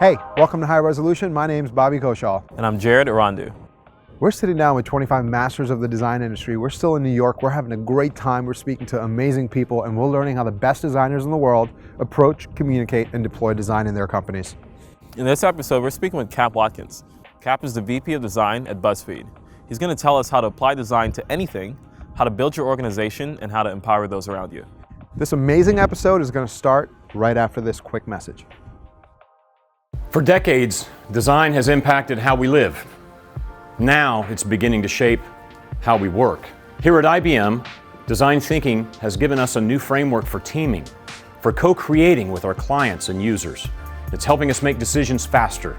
Hey, welcome to High Resolution. My name's Bobby Koshal. And I'm Jared Arandu. We're sitting down with 25 masters of the design industry. We're still in New York. We're having a great time. We're speaking to amazing people, and we're learning how the best designers in the world approach, communicate, and deploy design in their companies. In this episode, we're speaking with Cap Watkins. Cap is the VP of Design at Buzzfeed. He's going to tell us how to apply design to anything, how to build your organization, and how to empower those around you. This amazing episode is going to start right after this quick message. For decades, design has impacted how we live. Now it's beginning to shape how we work. Here at IBM, design thinking has given us a new framework for teaming, for co-creating with our clients and users. It's helping us make decisions faster,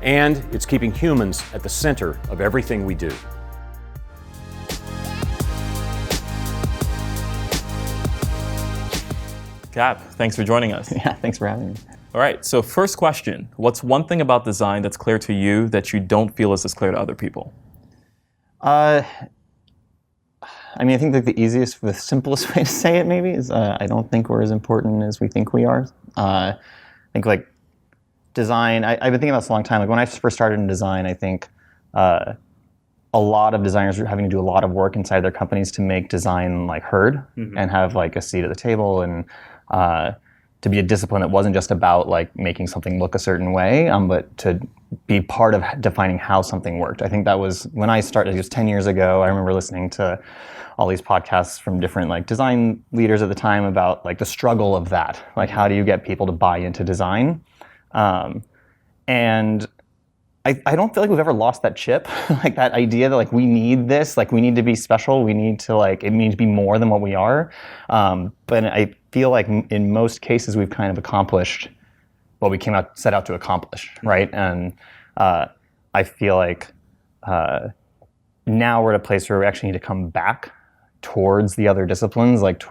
and it's keeping humans at the center of everything we do. Cap, thanks for joining us. Yeah, thanks for having me. All right, so first question. What's one thing about design that's clear to you that you don't feel is as clear to other people? I think that the simplest way to say it maybe is I don't think we're as important as we think we are. I think like design, I've been thinking about this a long time. Like when I first started in design, I think a lot of designers were having to do a lot of work inside their companies to make design like heard and have like a seat at the table and to be a discipline that wasn't just about like making something look a certain way, but to be part of defining how something worked. I think that was when I started, it was 10 years ago. I remember listening to all these podcasts from different like design leaders at the time about like the struggle of that. Like how do you get people to buy into design? And I don't feel like we've ever lost that chip, like that idea that like we need this, like we need to be special, we need to like, it needs to be more than what we are. But I feel like in most cases we've kind of accomplished what we set out to accomplish, right? And I feel like now we're at a place where we actually need to come back towards the other disciplines, like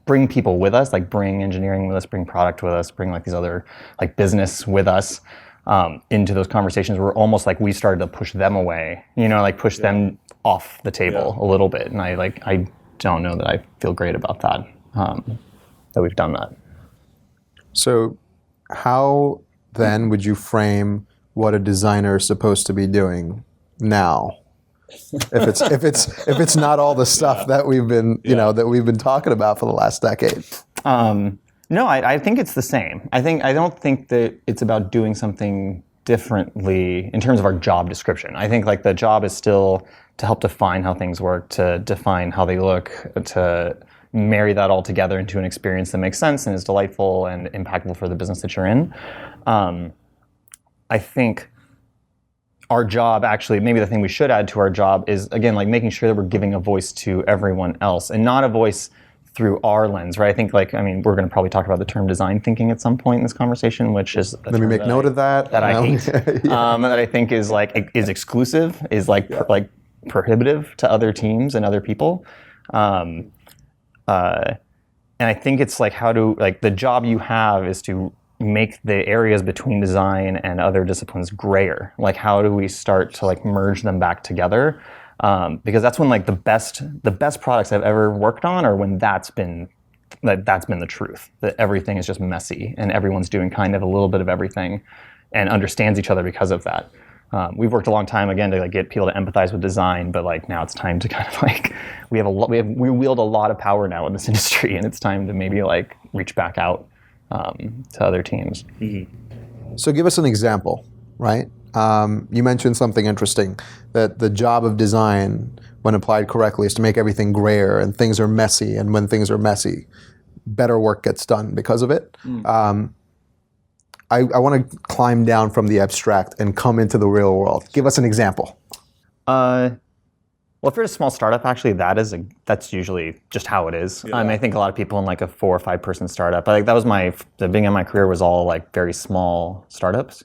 bring people with us, like bring engineering with us, bring product with us, bring like these other like business with us. Into those conversations where almost like we started to push them away, like push them off the table a little bit. And I don't know that I feel great about that, that we've done that. So how then would you frame what a designer is supposed to be doing now? If it's not all the stuff that we've been, that we've been talking about for the last decade. No, I think it's the same. I don't think that it's about doing something differently in terms of our job description. I think like the job is still to help define how things work, to define how they look, to marry that all together into an experience that makes sense and is delightful and impactful for the business that you're in. I think our job actually, maybe the thing we should add to our job is, again, like making sure that we're giving a voice to everyone else and not a voice through our lens, right? I think we're going to probably talk about the term design thinking at some point in this conversation, which is let me make note of that. That I hate, that I think is exclusive, is prohibitive to other teams and other people, and I think it's like the job you have is to make the areas between design and other disciplines grayer. Like how do we start to like merge them back together? Because that's when like the best products I've ever worked on are when that's been the truth, that everything is just messy and everyone's doing kind of a little bit of everything and understands each other because of that. We've worked a long time again to like get people to empathize with design, but like now it's time to kind of like we wield a lot of power now in this industry, and it's time to maybe like reach back out to other teams. Mm-hmm. So give us an example, right? You mentioned something interesting, that the job of design, when applied correctly, is to make everything grayer and things are messy. And when things are messy, better work gets done because of it. I want to climb down from the abstract and come into the real world. Give us an example. Well, if you're a small startup, actually, that's usually just how it is. Yeah. I think a lot of people in like a 4 or 5 person startup, but like that was the beginning of my career was all like very small startups.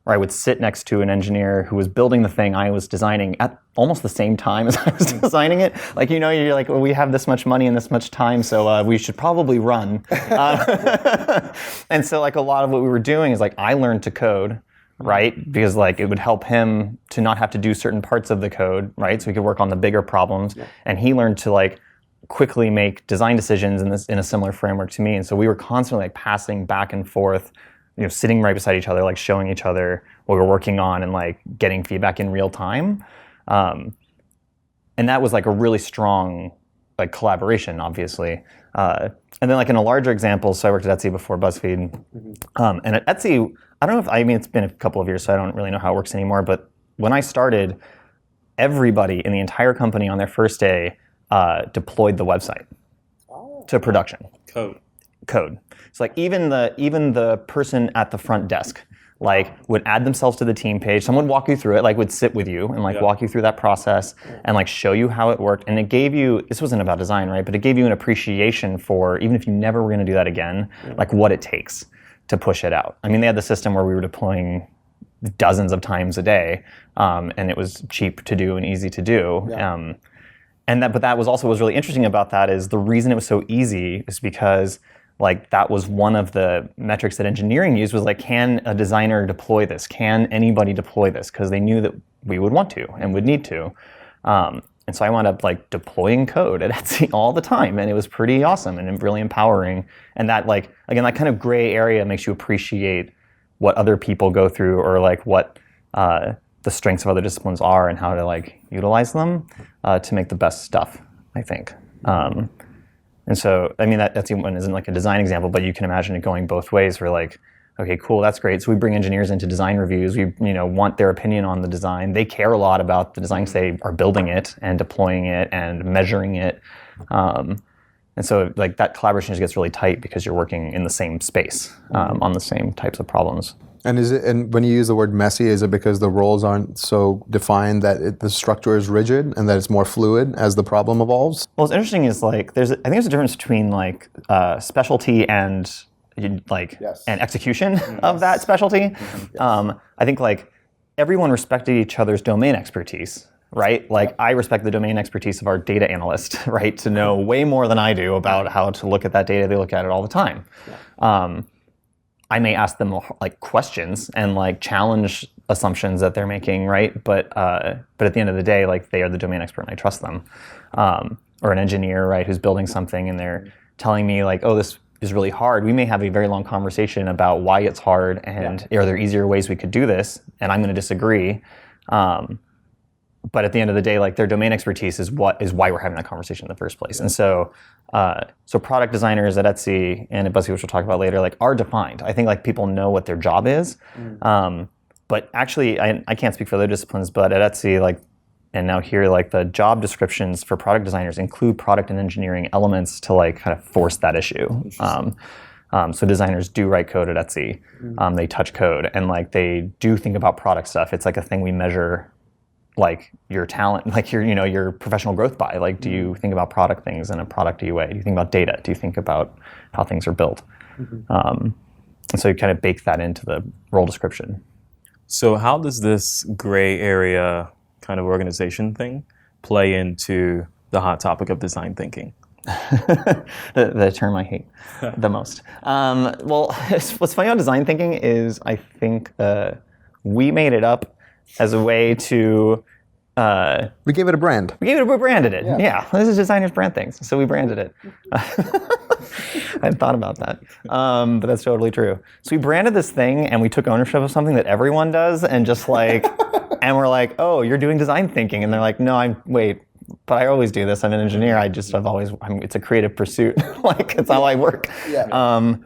Where I would sit next to an engineer who was building the thing I was designing at almost the same time as I was designing it. Like, you're like, well, we have this much money and this much time, so we should probably run. And so like a lot of what we were doing is like, I learned to code, right? Because like it would help him to not have to do certain parts of the code, right? So he could work on the bigger problems. Yeah. And he learned to like quickly make design decisions in a similar framework to me. And so we were constantly like passing back and forth sitting right beside each other, like showing each other what we're working on and like getting feedback in real time. And that was like a really strong like collaboration, obviously. And then like in a larger example, so I worked at Etsy before Buzzfeed. And at Etsy, I don't know if, it's been a couple of years, so I don't really know how it works anymore. But when I started, everybody in the entire company on their first day deployed the website to production. Code. So like even the person at the front desk like would add themselves to the team page. Someone would walk you through it, like would sit with you and like walk you through that process and like show you how it worked. And it gave you, this wasn't about design, right? But it gave you an appreciation for, even if you never were gonna do that again, like what it takes to push it out. I mean, they had the system where we were deploying dozens of times a day, and it was cheap to do and easy to do. But that was also, what was really interesting about that is the reason it was so easy is because like that was one of the metrics that engineering used, was like, can a designer deploy this? Can anybody deploy this? Because they knew that we would want to and would need to. And so I wound up like deploying code at Etsy all the time, and it was pretty awesome and really empowering. And that like, again, that kind of gray area makes you appreciate what other people go through, or like what the strengths of other disciplines are and how to like utilize them to make the best stuff, I think. And so, I mean, that's one isn't like a design example, but you can imagine it going both ways. We're like, okay, cool, that's great. So we bring engineers into design reviews. We, want their opinion on the design. They care a lot about the design because they are building it and deploying it and measuring it. And so, like, that collaboration just gets really tight because you're working in the same space on the same types of problems. And when you use the word messy, is it because the roles aren't so defined that the structure is rigid and that it's more fluid as the problem evolves? Well, what's interesting is like I think there's a difference between like specialty and like and execution of that specialty. I think like everyone respected each other's domain expertise. Right? Like I respect the domain expertise of our data analyst, right? To know way more than I do about how to look at that data. They look at it all the time. I may ask them like questions and like challenge assumptions that they're making, right? But at the end of the day, like they are the domain expert and I trust them. Or an engineer, right, who's building something and they're telling me like, oh, this is really hard. We may have a very long conversation about why it's hard and are there easier ways we could do this? And I'm going to disagree. But at the end of the day, like their domain expertise is why we're having that conversation in the first place. And so product designers at Etsy and at Buzzfeed, which we'll talk about later, like are defined. I think like people know what their job is. But actually, I can't speak for other disciplines, but at Etsy, like, and now here, like the job descriptions for product designers include product and engineering elements to like kind of force that issue. So designers do write code at Etsy. They touch code and like they do think about product stuff. It's like a thing we measure like your talent, like your professional growth by. Like, do you think about product things in a product-y way? Do you think about data? Do you think about how things are built? And so you kind of bake that into the role description. So how does this gray area kind of organization thing play into the hot topic of design thinking? the term I hate the most. Well, what's funny about design thinking is I think we made it up as a way to... we gave it a brand. We branded it. Yeah. This is designers brand things. So we branded it. I hadn't thought about that. But that's totally true. So we branded this thing and we took ownership of something that everyone does and just like, and we're like, oh, you're doing design thinking. And they're like, no, but I always do this. I'm an engineer. It's a creative pursuit. Like, it's how I work. Yeah.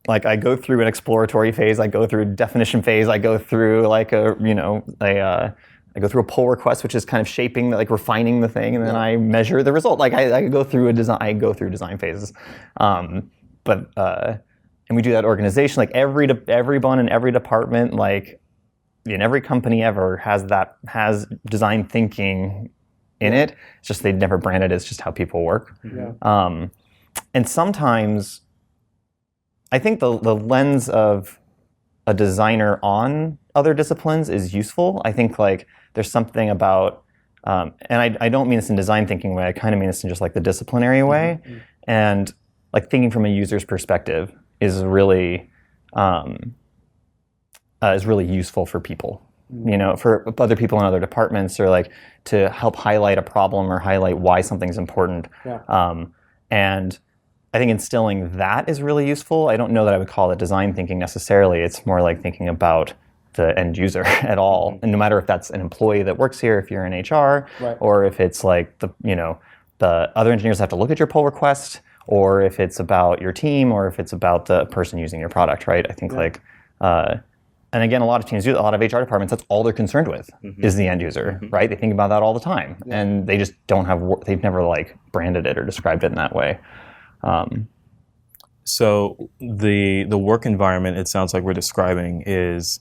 Like I go through an exploratory phase, I go through a definition phase, I go through like I go through a pull request, which is kind of shaping, like refining the thing, and then I measure the result. Like I go through design phases. And we do that organization, like everyone in every department, like in every company ever has design thinking in it. It's just they'd never branded it. It's just how people work. Yeah. And sometimes I think the lens of a designer on other disciplines is useful. I think like there's something about, and I don't mean this in design thinking way, I kind of mean this in just like the disciplinary way. And like thinking from a user's perspective is really useful for people. For other people in other departments, or like to help highlight a problem or highlight why something's important. Yeah. And I think instilling that is really useful. I don't know that I would call it design thinking necessarily. It's more like thinking about the end user at all. And no matter if that's an employee that works here, if you're in HR, or if it's like the other engineers have to look at your pull request, or if it's about your team, or if it's about the person using your product, right? I think and again, a lot of teams do, a lot of HR departments, that's all they're concerned with is the end user, right? They think about that all the time, and they just don't have, they've never like branded it or described it in that way. So the work environment, it sounds like we're describing, is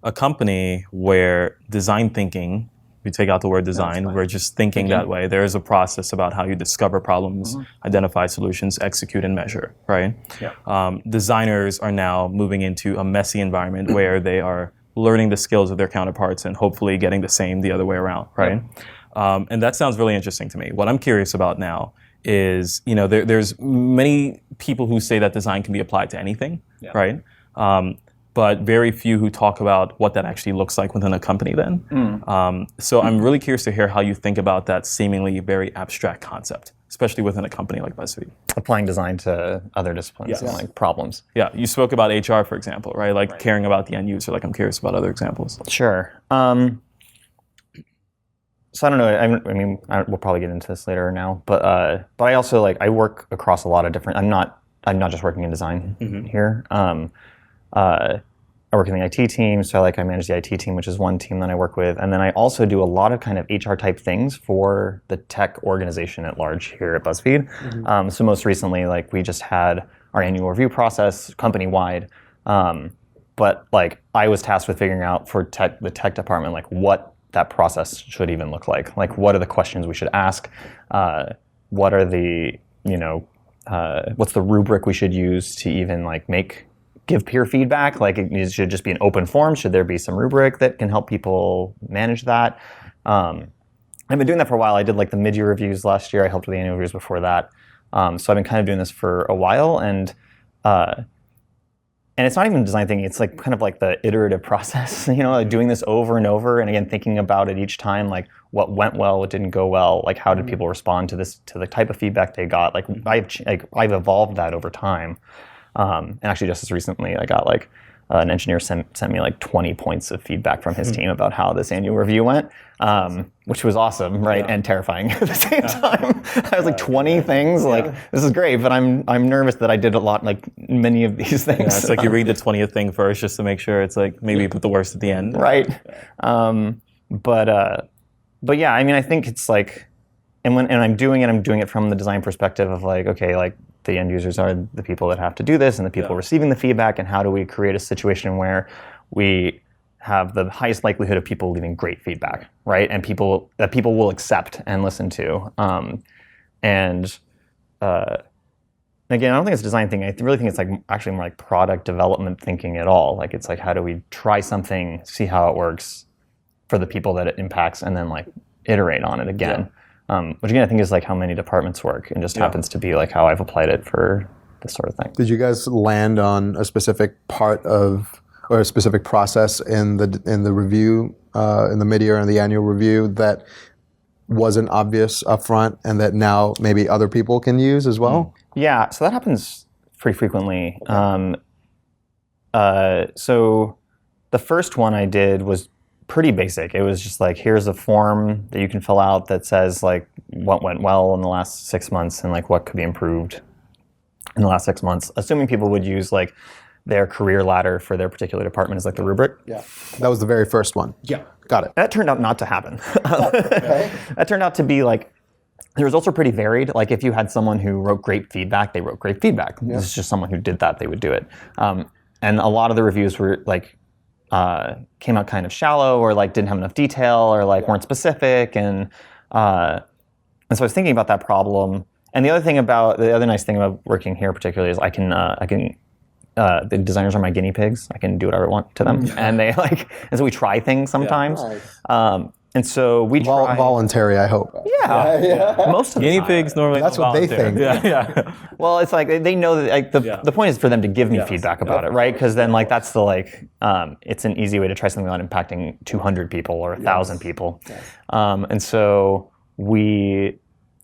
a company where design thinking, we take out the word design, we're just thinking that way. There is a process about how you discover problems, identify solutions, execute, and measure, right? Designers are now moving into a messy environment where they are learning the skills of their counterparts and hopefully getting the same the other way around, right? And that sounds really interesting to me. What I'm curious about now is, there's many people who say that design can be applied to anything, right? But very few who talk about what that actually looks like within a company then. So I'm really curious to hear how you think about that seemingly very abstract concept, especially within a company like Buzzfeed. Applying design to other disciplines and like problems. Yeah, you spoke about HR, for example, right? Like caring about the end user. Like I'm curious about other examples. Sure. So I don't know. We'll probably get into this later now, but I also I work across a lot of different. I'm not just working in design here. I work in the IT team, so I manage the IT team, which is one team that I work with, and then I also do a lot of kind of HR type things for the tech organization at large here at Buzzfeed. So most recently, we just had our annual review process company wide, but I was tasked with figuring out for the tech department what that process should even look like. What are the questions we should ask? What are the what's the rubric we should use to even give peer feedback? It should just be an open form. Should there be some rubric that can help people manage that? I've been doing that for a while. I did the mid-year reviews last year. I helped with the annual reviews before that. So I've been kind of doing this for a while, and it's not even design thinking. It's kind of the iterative process, doing this over and over, and again thinking about it each time, what went well, what didn't go well, how did people respond to this, to the type of feedback they got. I've evolved that over time. And actually, just as recently, I got an engineer sent me 20 points of feedback from his team about how this annual review went, which was awesome, right, and terrifying at the same time. I was 20 things, this is great, but I'm nervous that I did a lot, many of these things. Yeah, it's you read the 20th thing first just to make sure it's maybe put the worst at the end. Right. But yeah, I think it's and I'm doing it from the design perspective of the end users are the people that have to do this and the people receiving the feedback, and how do we create a situation where we have the highest likelihood of people leaving great feedback, right? And people will accept and listen to. Again, I don't think it's a design thing. I really think it's actually more product development thinking at all. It's how do we try something, see how it works for the people that it impacts, and then iterate on it again. Which again, I think is how many departments work, and just happens to be how I've applied it for this sort of thing. Did you guys land on a specific part of, or a specific process in the review, in the mid-year and the annual review that wasn't obvious up front, and that now maybe other people can use as well? Yeah, so that happens pretty frequently. Okay. So the first one I did was pretty basic. It was just here's a form that you can fill out that says what went well in the last 6 months and what could be improved in the last 6 months, assuming people would use their career ladder for their particular department as the rubric. Yeah, that was the very first one. Yeah, got it. That turned out not to happen. Okay. That turned out to be the results are pretty varied. If you had someone who wrote great feedback, they wrote great feedback. Yeah. This is just someone who did that, they would do it. And a lot of the reviews were came out kind of shallow, or didn't have enough detail, or weren't specific, and so I was thinking about that problem. And the other nice thing about working here particularly is I can the designers are my guinea pigs. I can do whatever I want to them, and they and so we try things sometimes. Nice. And so we try voluntary, I hope. Yeah. Most of the Guinea time. pigs normally That's what they think. Yeah. Well, it's they know that the point is for them to give me feedback about it, right? Because then that's the it's an easy way to try something without impacting 200 people or 1,000 people. And so we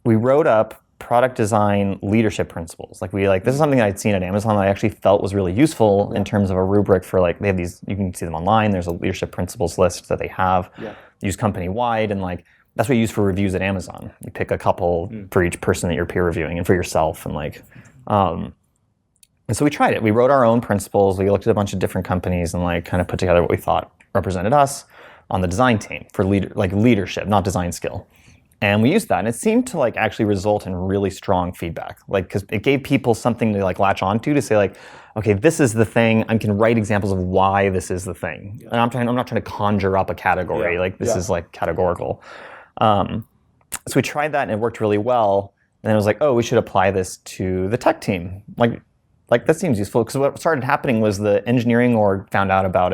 wrote up product design leadership principles. This is something that I'd seen at Amazon that I actually felt was really useful in terms of a rubric for they have these, you can see them online, there's a leadership principles list that they have, used company-wide, and that's what you use for reviews at Amazon. You pick a couple for each person that you're peer reviewing and for yourself, and so we tried it. We wrote our own principles, we looked at a bunch of different companies and kind of put together what we thought represented us on the design team for leadership, not design skill. And we used that, and it seemed to actually result in really strong feedback. Because it gave people something to latch onto to say okay, this is the thing. I can write examples of why this is the thing. And I'm not trying to conjure up a category. This is categorical. So we tried that, and it worked really well. And then it was oh, we should apply this to the tech team. That seems useful. Because what started happening was the engineering org found out about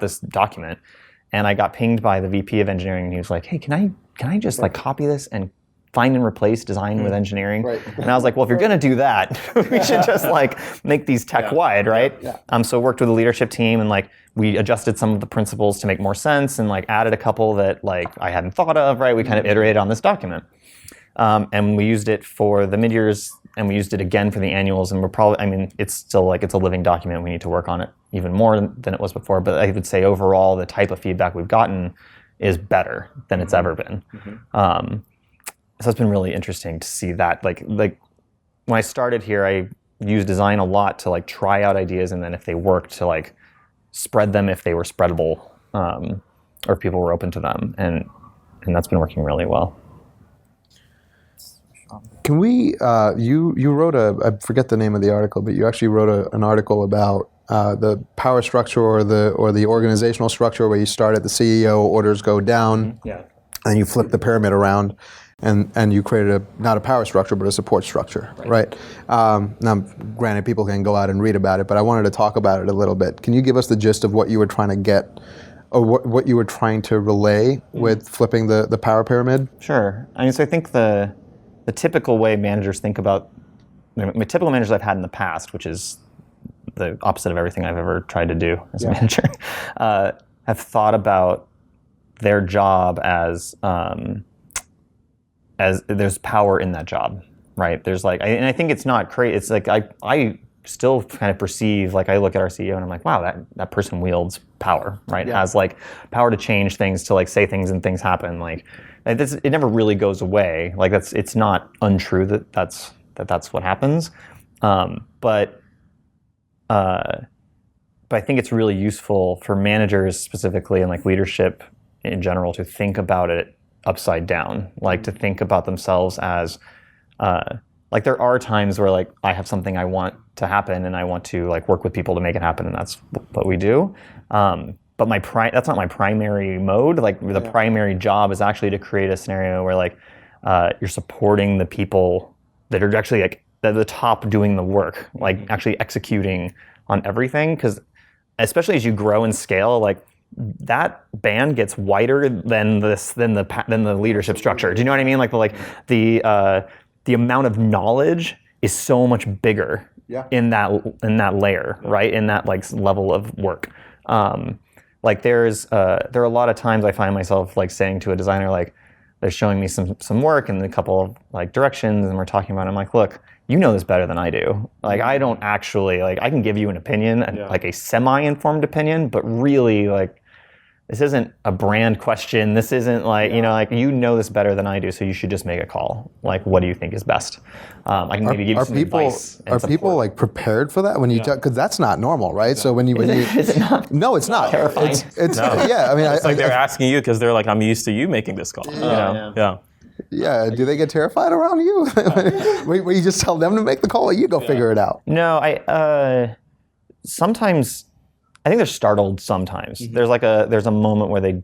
this document, and I got pinged by the VP of engineering, and he was hey, can I just copy this and find and replace design with engineering? Right. And I was well, if you're going to do that, we should just make these tech-wide, right? Yeah. So worked with the leadership team, and we adjusted some of the principles to make more sense, and added a couple that I hadn't thought of, right? We kind of iterated on this document. And we used it for the mid-years, and we used it again for the annuals, and we're probably, it's still it's a living document. We need to work on it even more than it was before, but I would say overall the type of feedback we've gotten is better than it's ever been. So it's been really interesting to see that. When I started here, I used design a lot to try out ideas, and then if they worked, to spread them if they were spreadable, or people were open to them, and that's been working really well. Can we? You wrote I forget the name of the article, but you actually wrote an article about the power structure or the organizational structure, where you start at the CEO, orders go down, and you flip the pyramid around, and you created not a power structure but a support structure, right? Now, granted, people can go out and read about it, but I wanted to talk about it a little bit. Can you give us the gist of what you were trying to get, or what you were trying to relay with flipping the power pyramid? Sure. So I think the typical way managers think about, the typical managers I've had in the past, which is the opposite of everything I've ever tried to do as a manager, have thought about their job as there's power in that job, right? There's and I think it's not crazy. It's I still kind of perceive, I look at our CEO and I'm wow, that person wields power, right? Has power to change things, to say things and things happen. It never really goes away. It's not untrue that's what happens. But I think it's really useful for managers specifically, and leadership in general, to think about it upside down. To think about themselves as there are times where I have something I want to happen, and I want to work with people to make it happen, and that's what we do. But that's not my primary mode. The primary job is actually to create a scenario where you're supporting the people that are actually at the top doing the work, actually executing on everything. Because especially as you grow and scale, that band gets wider than the leadership structure. Do you know what I mean? The amount of knowledge is so much bigger in that layer, right? In that level of work. There are a lot of times I find myself saying to a designer, they're showing me some work and a couple of directions, and we're talking about it. I'm look, you know this better than I do. I don't actually I can give you an opinion, a semi-informed opinion, but really this isn't a brand question. This isn't you know this better than I do, so you should just make a call. What do you think is best? I can maybe give you some advice. Are people prepared for that when you because that's not normal, right? So when you is it not? No, it's not. Terrifying. It's yeah. I mean, it's they're asking you because they're I'm used to you making this call. Yeah. Do they get terrified around you? Where you just tell them to make the call, or you go figure it out? No, I sometimes. I think they're startled sometimes. Mm-hmm. There's a moment where they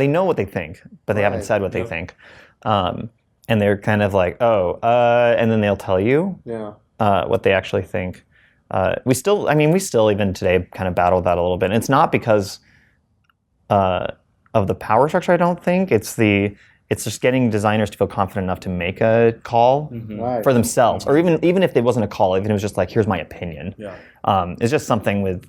know what they think, but they haven't said what they think, and they're kind of and then they'll tell you what they actually think. We still even today kind of battle that a little bit. And it's not because of the power structure. I don't think it's just getting designers to feel confident enough to make a call for themselves, or even if it wasn't a call, even if it was just here's my opinion. It's just something with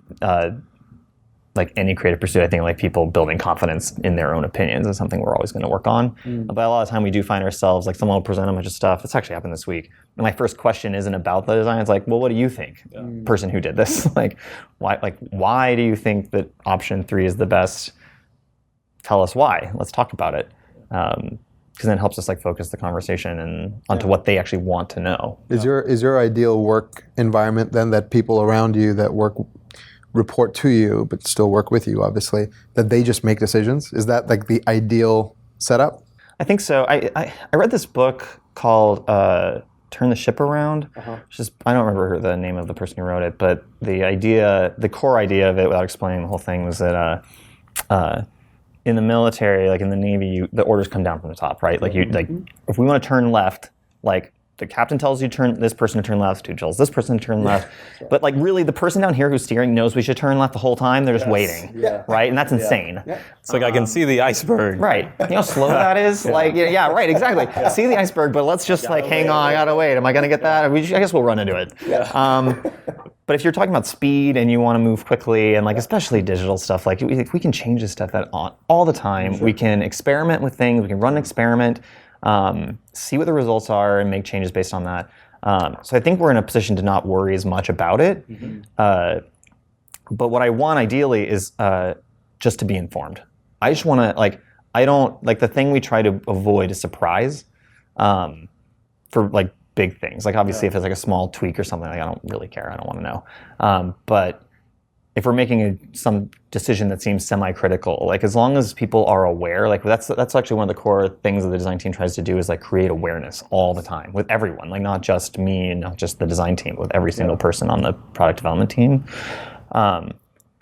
like any creative pursuit, I think like people building confidence in their own opinions is something we're always going to work on. But a lot of time we do find ourselves like someone will present a bunch of stuff. It's actually happened this week. And my first question isn't about the design. It's like, well, what do you think, person who did this? Like, why do you think that option 3 is the best? Tell us why. Let's talk about it. Because then it helps us like focus the conversation and onto what they actually want to know. Is your ideal work environment then that people around you that report to you but still work with you, obviously, that they just make decisions? Is that like the ideal setup? I think so. I read this book called Turn the Ship Around. I don't remember the name of the person who wrote it, but the core idea of it, without explaining the whole thing, was that in the military, like in the Navy, the orders come down from the top, right? Like if we want to turn left, like the captain tells you this person to turn left, who tells this person to turn left. But like really the person down here who's steering knows we should turn left the whole time. They're just waiting, right? And that's insane. It's like I can see the iceberg. Right. You know how slow that is? Like, yeah, right, exactly. See the iceberg, but let's just like hang on, I gotta wait. Am I gonna get that? I guess we'll run into it. But if you're talking about speed and you want to move quickly, and like especially digital stuff, like if we can change this stuff all the time, we can experiment with things, we can run an experiment, see what the results are, and make changes based on that. So I think we're in a position to not worry as much about it. But what I want ideally is just to be informed. I just want to the thing we try to avoid is surprise for like big things. Like obviously if it's like a small tweak or something, like I don't really care. I don't want to know. But if we're making some decision that seems semi-critical, like as long as people are aware, like that's actually one of the core things that the design team tries to do is like create awareness all the time with everyone, like not just me and not just the design team, with every single person on the product development team.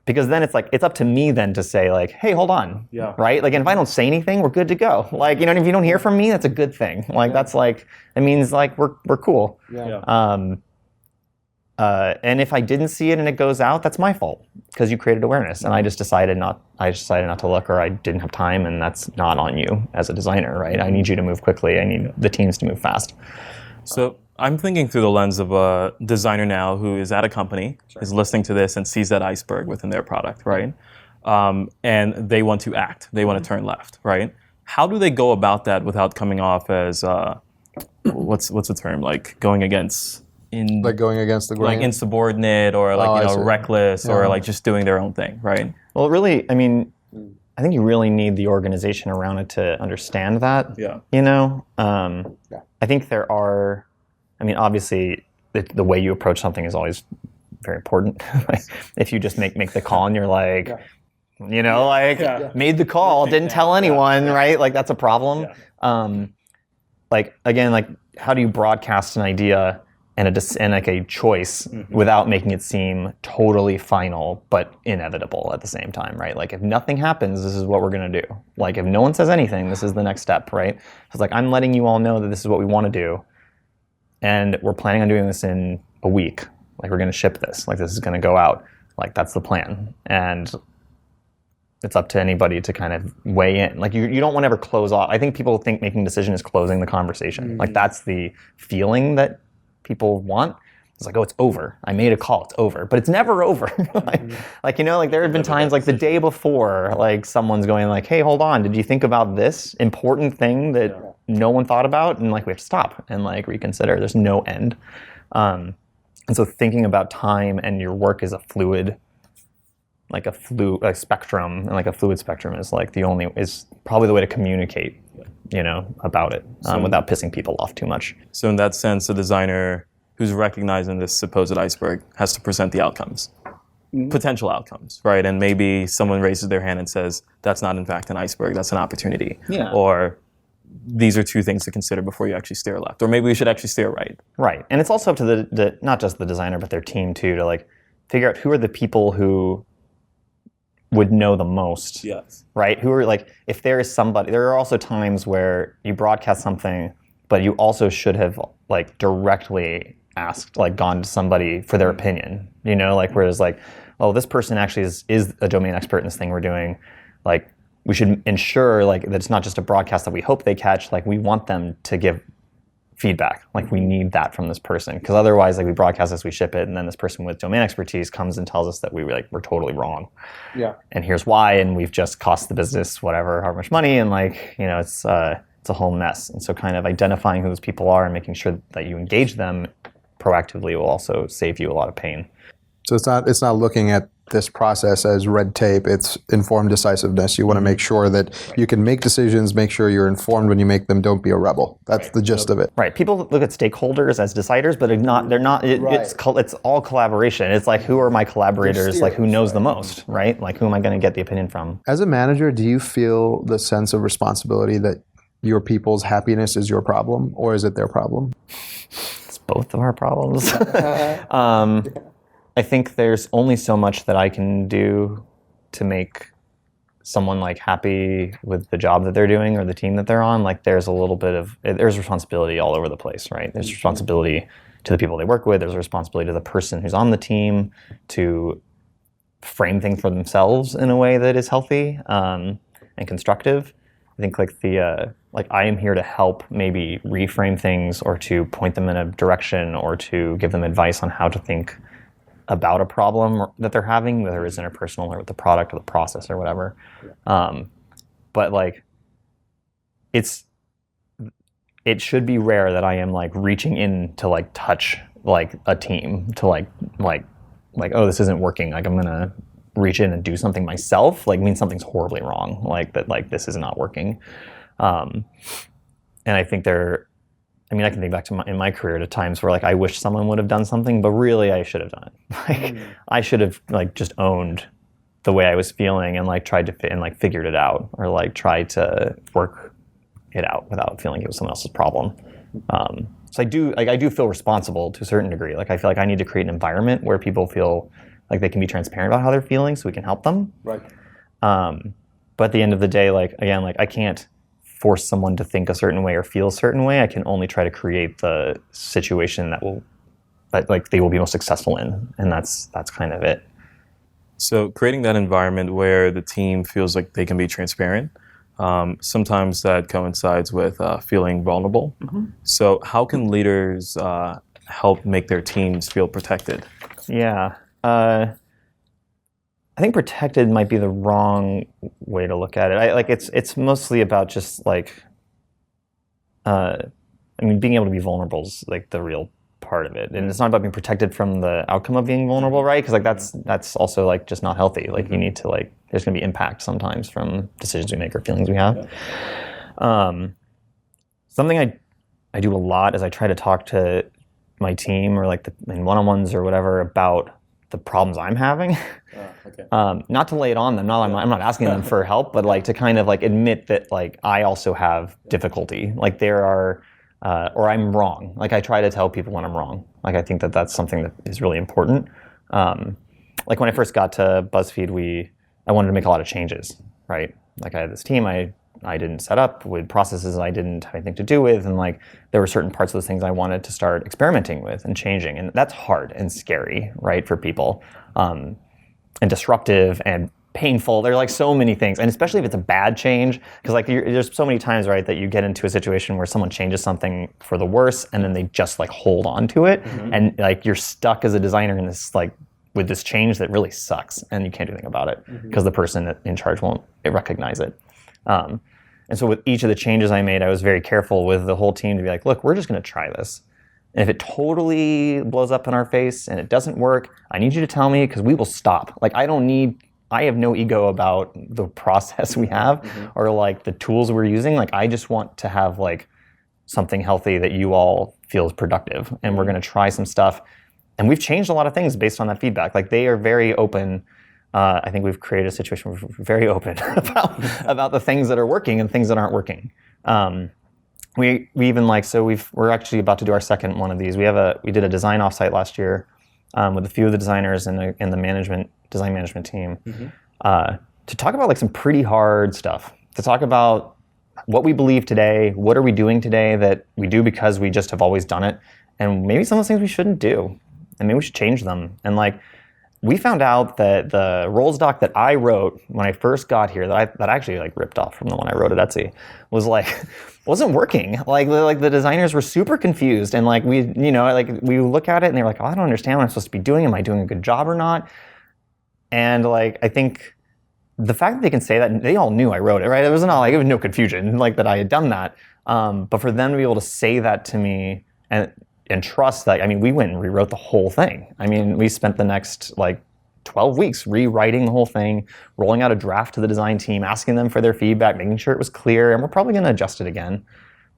Because then it's like, it's up to me then to say like, hey, hold on, right? Like, and if I don't say anything, we're good to go. Like, you know, if you don't hear from me, that's a good thing. Like, that's like, it means like we're cool. And if I didn't see it and it goes out, that's my fault because you created awareness and I just decided not to look, or I didn't have time, and that's not on you as a designer, right? I need you to move quickly. I need the teams to move fast. So I'm thinking through the lens of a designer now who is at a company, is listening to this and sees that iceberg within their product, right? And they want to act. They want to turn left, right? How do they go about that without coming off as, what's the term? Like going against... going against the grain? Like insubordinate or like, reckless or like just doing their own thing, right? Well, really, I mean, I think you really need the organization around it to understand that, you know? I think there are... I mean, obviously, the way you approach something is always very important. If you just make the call and you're like, you know, made the call, didn't tell anyone, right? Like, that's a problem. Like, again, like, how do you broadcast an idea and like a choice without making it seem totally final but inevitable at the same time, right? Like, if nothing happens, this is what we're going to do. Like, if no one says anything, this is the next step, right? So it's like, I'm letting you all know that this is what we want to do. And we're planning on doing this in a week. Like, we're going to ship this. Like, this is going to go out. Like, that's the plan. And it's up to anybody to kind of weigh in. Like, you don't want to ever close off. I think people think making a decision is closing the conversation. Like, that's the feeling that people want. It's like, oh, it's over. I made a call. It's over. But it's never over. like, you know, like there have been times like the day before, like someone's going like, hey, hold on. Did you think about this important thing that no one thought about? And like, we have to stop and like reconsider. There's no end. And so thinking about time and your work is a fluid, like a spectrum, and like a fluid spectrum is like is probably the way to communicate, you know, about it without pissing people off too much. So in that sense, the designer who's recognizing this supposed iceberg has to present the outcomes, potential outcomes, right? And maybe someone raises their hand and says, that's not in fact an iceberg, that's an opportunity. Or these are two things to consider before you actually steer left. Or maybe we should actually steer right. Right. And it's also up to the not just the designer, but their team too, to like figure out who are the people who would know the most. Right? Who are like, if there is somebody, there are also times where you broadcast something, but you also should have like directly asked, like gone to somebody for their opinion, you know, like whereas like, oh, this person actually is a domain expert in this thing we're doing. Like, we should ensure like that it's not just a broadcast that we hope they catch. Like, we want them to give feedback. Like we need that from this person, because otherwise, like we broadcast this, we ship it, and then this person with domain expertise comes and tells us that we're totally wrong. Yeah. And here's why, and we've just cost the business whatever, how much money, and it's a whole mess. And so kind of identifying who those people are and making sure that you engage them proactively will also save you a lot of pain. So it's not looking at this process as red tape. It's informed decisiveness. You want to make sure that you can make decisions, make sure you're informed when you make them. Don't be a rebel. That's the gist of it. Right. People look at stakeholders as deciders, but they're not. It's all collaboration. It's like, who are my collaborators? Like, who knows the most, right? Like, who am I going to get the opinion from? As a manager, do you feel the sense of responsibility that your people's happiness is your problem, or is it their problem? It's both of our problems. I think there's only so much that I can do to make someone like happy with the job that they're doing or the team that they're on. Like there's responsibility all over the place, right? There's responsibility to the people they work with. There's a responsibility to the person who's on the team to frame things for themselves in a way that is healthy and constructive. I think I am here to help maybe reframe things, or to point them in a direction, or to give them advice on how to think about a problem that they're having, whether it's interpersonal or with the product or the process or whatever. But like, it should be rare that I am like reaching in to like touch like a team to like, oh, this isn't working. Like I'm gonna reach in and do something myself. Like means something's horribly wrong. Like that, like this is not working. And I think I can think back to in my career to times where like I wish someone would have done something, but really I should have done it. Like I should have like just owned the way I was feeling and like tried to fit and like figured it out, or like tried to work it out without feeling it was someone else's problem. So I do feel responsible to a certain degree. Like I feel like I need to create an environment where people feel like they can be transparent about how they're feeling, so we can help them. Right. But at the end of the day, like again, like I can't force someone to think a certain way or feel a certain way. I can only try to create the situation that they will be most successful in, and that's kind of it. So creating that environment where the team feels like they can be transparent, sometimes that coincides with feeling vulnerable. Mm-hmm. So how can leaders help make their teams feel protected? Yeah. I think protected might be the wrong way to look at it. It's mostly about just like, being able to be vulnerable is like the real part of it, and it's not about being protected from the outcome of being vulnerable, right? Because like that's also like just not healthy. Like you need to like, there's going to be impact sometimes from decisions we make or feelings we have. Something I do a lot is I try to talk to my team or like in one-on-ones or whatever about the problems I'm having. Okay. Not to lay it on them. I'm not asking them for help, but like to kind of like admit that like I also have difficulty. Like there are, or I'm wrong. Like I try to tell people when I'm wrong. Like I think that that's something that is really important. Like when I first got to Buzzfeed, I wanted to make a lot of changes, right? Like I had this team I didn't set up with processes I didn't have anything to do with, and like there were certain parts of those things I wanted to start experimenting with and changing, and that's hard and scary, right, for people, and disruptive and painful. There are like so many things, and especially if it's a bad change, because like there's so many times, right, that you get into a situation where someone changes something for the worse, and then they just like hold on to it, and like you're stuck as a designer in this like with this change that really sucks, and you can't do anything about it because the person in charge won't recognize it. And so with each of the changes I made, I was very careful with the whole team to be like, look, we're just going to try this. And if it totally blows up in our face and it doesn't work, I need you to tell me, because we will stop. Like I have no ego about the process we have or like the tools we're using. Like I just want to have like something healthy that you all feel is productive. And we're going to try some stuff. And we've changed a lot of things based on that feedback. Like they are very open. I think we've created a situation where we're very open about the things that are working and things that aren't working. We even like, so we're actually about to do our second one of these. We did a design offsite last year with a few of the designers and the design management team to talk about like some pretty hard stuff. To talk about what we believe today, what are we doing today that we do because we just have always done it, and maybe some of those things we shouldn't do, and maybe we should change them. And like, we found out that the roles doc that I wrote when I first got here, that I actually like ripped off from the one I wrote at Etsy, was like wasn't working. Like the designers were super confused, and like we look at it and they're like, oh, I don't understand what I'm supposed to be doing. Am I doing a good job or not? And like I think the fact that they can say that, they all knew I wrote it, right? It was no confusion like that I had done that. But for them to be able to say that to me and trust that, I mean, we went and rewrote the whole thing. I mean, we spent the next like 12 weeks rewriting the whole thing, rolling out a draft to the design team, asking them for their feedback, making sure it was clear, and we're probably going to adjust it again,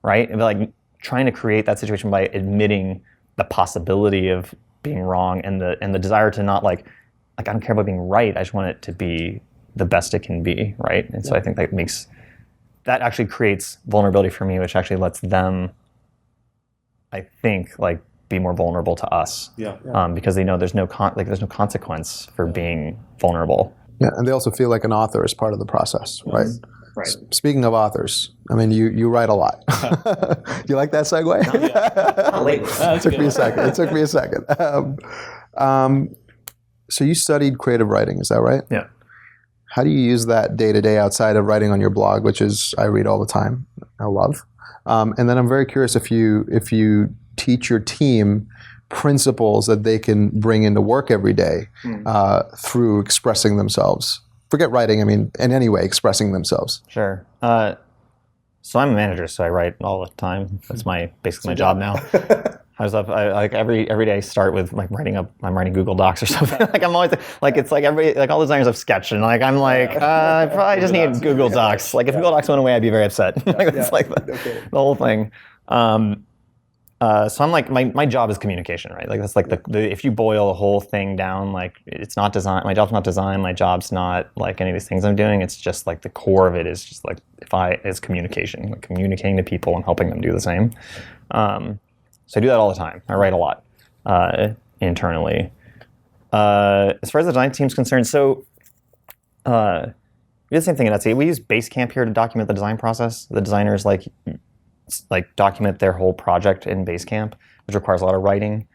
right? And like trying to create that situation by admitting the possibility of being wrong and the desire to not like I don't care about being right. I just want it to be the best it can be, right? And so I think that actually creates vulnerability for me, which actually lets them, I think, like be more vulnerable to us, because they know there's no consequence for being vulnerable. Yeah, and they also feel like an author is part of the process, right? Right. Speaking of authors, I mean, you write a lot. You like that segue? It took me a second. So you studied creative writing, is that right? Yeah. How do you use that day to day outside of writing on your blog, which is I read all the time, I love. And then I'm very curious if you teach your team principles that they can bring into work every day through expressing themselves. Forget writing, I mean, in any way, expressing themselves. Sure. So I'm a manager, so I write all the time. That's basically my job now. I like every day I start with like I'm writing Google Docs or something. Like I'm always like it's like everybody, like all the designers have sketched, and like I'm like I probably just need Google Docs. Like if Google Docs went away, I'd be very upset. Like that's like the whole thing. So I'm like my job is communication, right? Like that's like the if you boil the whole thing down, like it's not design. My job's not design. My job's not like any of these things I'm doing. It's just like the core of it is just like is communication, like communicating to people and helping them do the same. So I do that all the time. I write a lot internally. As far as the design team's concerned, so we do the same thing at Etsy. We use Basecamp here to document the design process. The designers like document their whole project in Basecamp, which requires a lot of writing.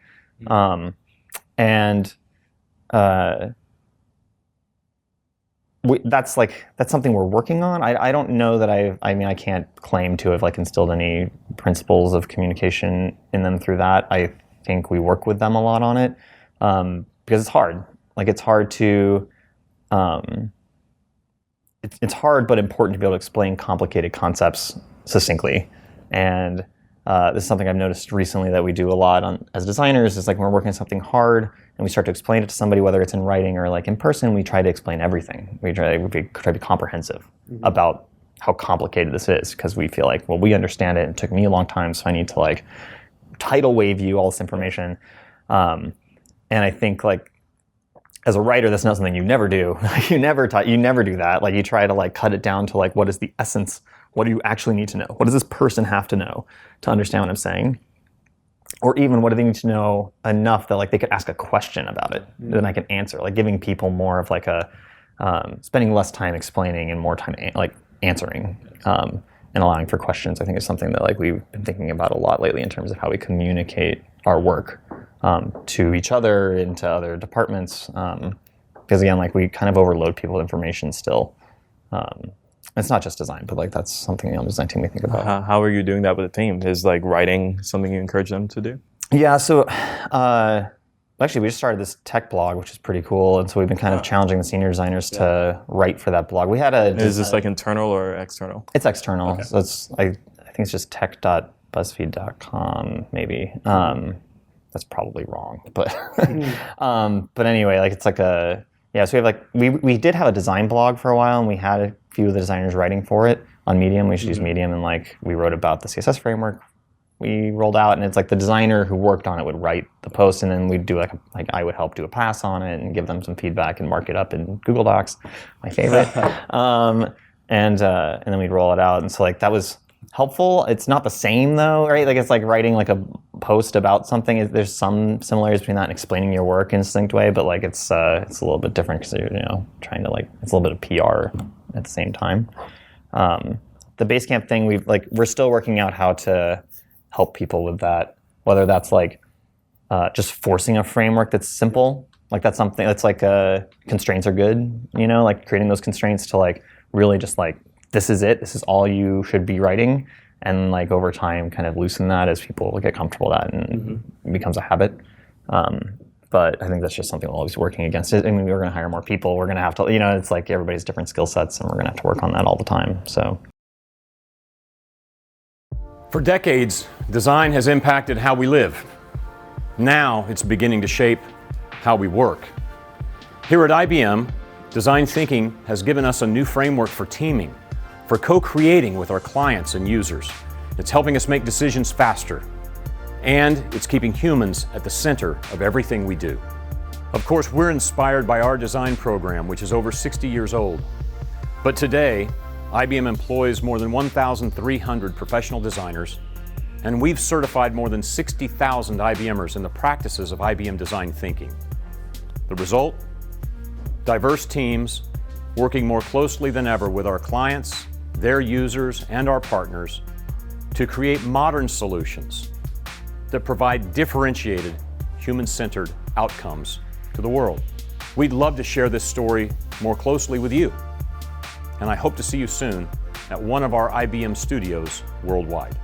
That's something we're working on. I don't know that I can't claim to have like instilled any principles of communication in them through that. I think we work with them a lot on it because it's hard. Like it's hard to, it's hard but important to be able to explain complicated concepts succinctly. And this is something I've noticed recently that we do a lot as designers. Is like when we're working on something hard and we start to explain it to somebody, whether it's in writing or like in person, we try to explain everything. We try to be comprehensive about how complicated this is, because we feel like, well, we understand it. It took me a long time, so I need to like tidal wave you all this information. And I think like as a writer, that's not something you never do. You never do that. Like you try to like cut it down to like what is the essence. What do you actually need to know? What does this person have to know to understand what I'm saying? Or even what do they need to know enough that like they could ask a question about it that I can answer? Like giving people more of like spending less time explaining and more time like answering and allowing for questions. I think is something that like we've been thinking about a lot lately in terms of how we communicate our work to each other and to other departments. Because again, like we kind of overload people with information still. It's not just design, but like that's something on the design team we think about. How are you doing that with the team? Is like writing something you encourage them to do? Yeah, so actually we just started this tech blog, which is pretty cool, and so we've been kind of challenging the senior designers to write for that blog. We had Is this like internal or external? It's external. Okay. So I think it's just tech.buzzfeed.com maybe. That's probably wrong, but but anyway, like it's like so we have like we did have a design blog for a while, and we had a few of the designers writing for it on Medium. We should use Medium, and like we wrote about the CSS framework we rolled out, and it's like the designer who worked on it would write the post, and then we'd do like I would help do a pass on it and give them some feedback and mark it up in Google Docs, my favorite. And then we'd roll it out, and so like that was helpful. It's not the same though, right? Like it's like writing like a post about something. There's some similarities between that and explaining your work in a succinct way, but like it's a little bit different because you're trying to like it's a little bit of PR at the same time. The Basecamp thing we're still working out how to help people with that, whether that's like just forcing a framework that's simple like that's something that's like constraints are good, like creating those constraints to like really just like, this is it, this is all you should be writing. And like over time kind of loosen that as people get comfortable with that and it becomes a habit. But I think that's just something we're always working against. I mean, we're going to hire more people. We're going to have to, it's like everybody's different skill sets and we're going to have to work on that all the time. So. For decades, design has impacted how we live. Now it's beginning to shape how we work. Here at IBM, design thinking has given us a new framework for teaming, for co-creating with our clients and users. It's helping us make decisions faster, and it's keeping humans at the center of everything we do. Of course, we're inspired by our design program, which is over 60 years old. But today, IBM employs more than 1,300 professional designers, and we've certified more than 60,000 IBMers in the practices of IBM design thinking. The result? Diverse teams working more closely than ever with our clients, their users, and our partners to create modern solutions that provide differentiated, human-centered outcomes to the world. We'd love to share this story more closely with you, and I hope to see you soon at one of our IBM studios worldwide.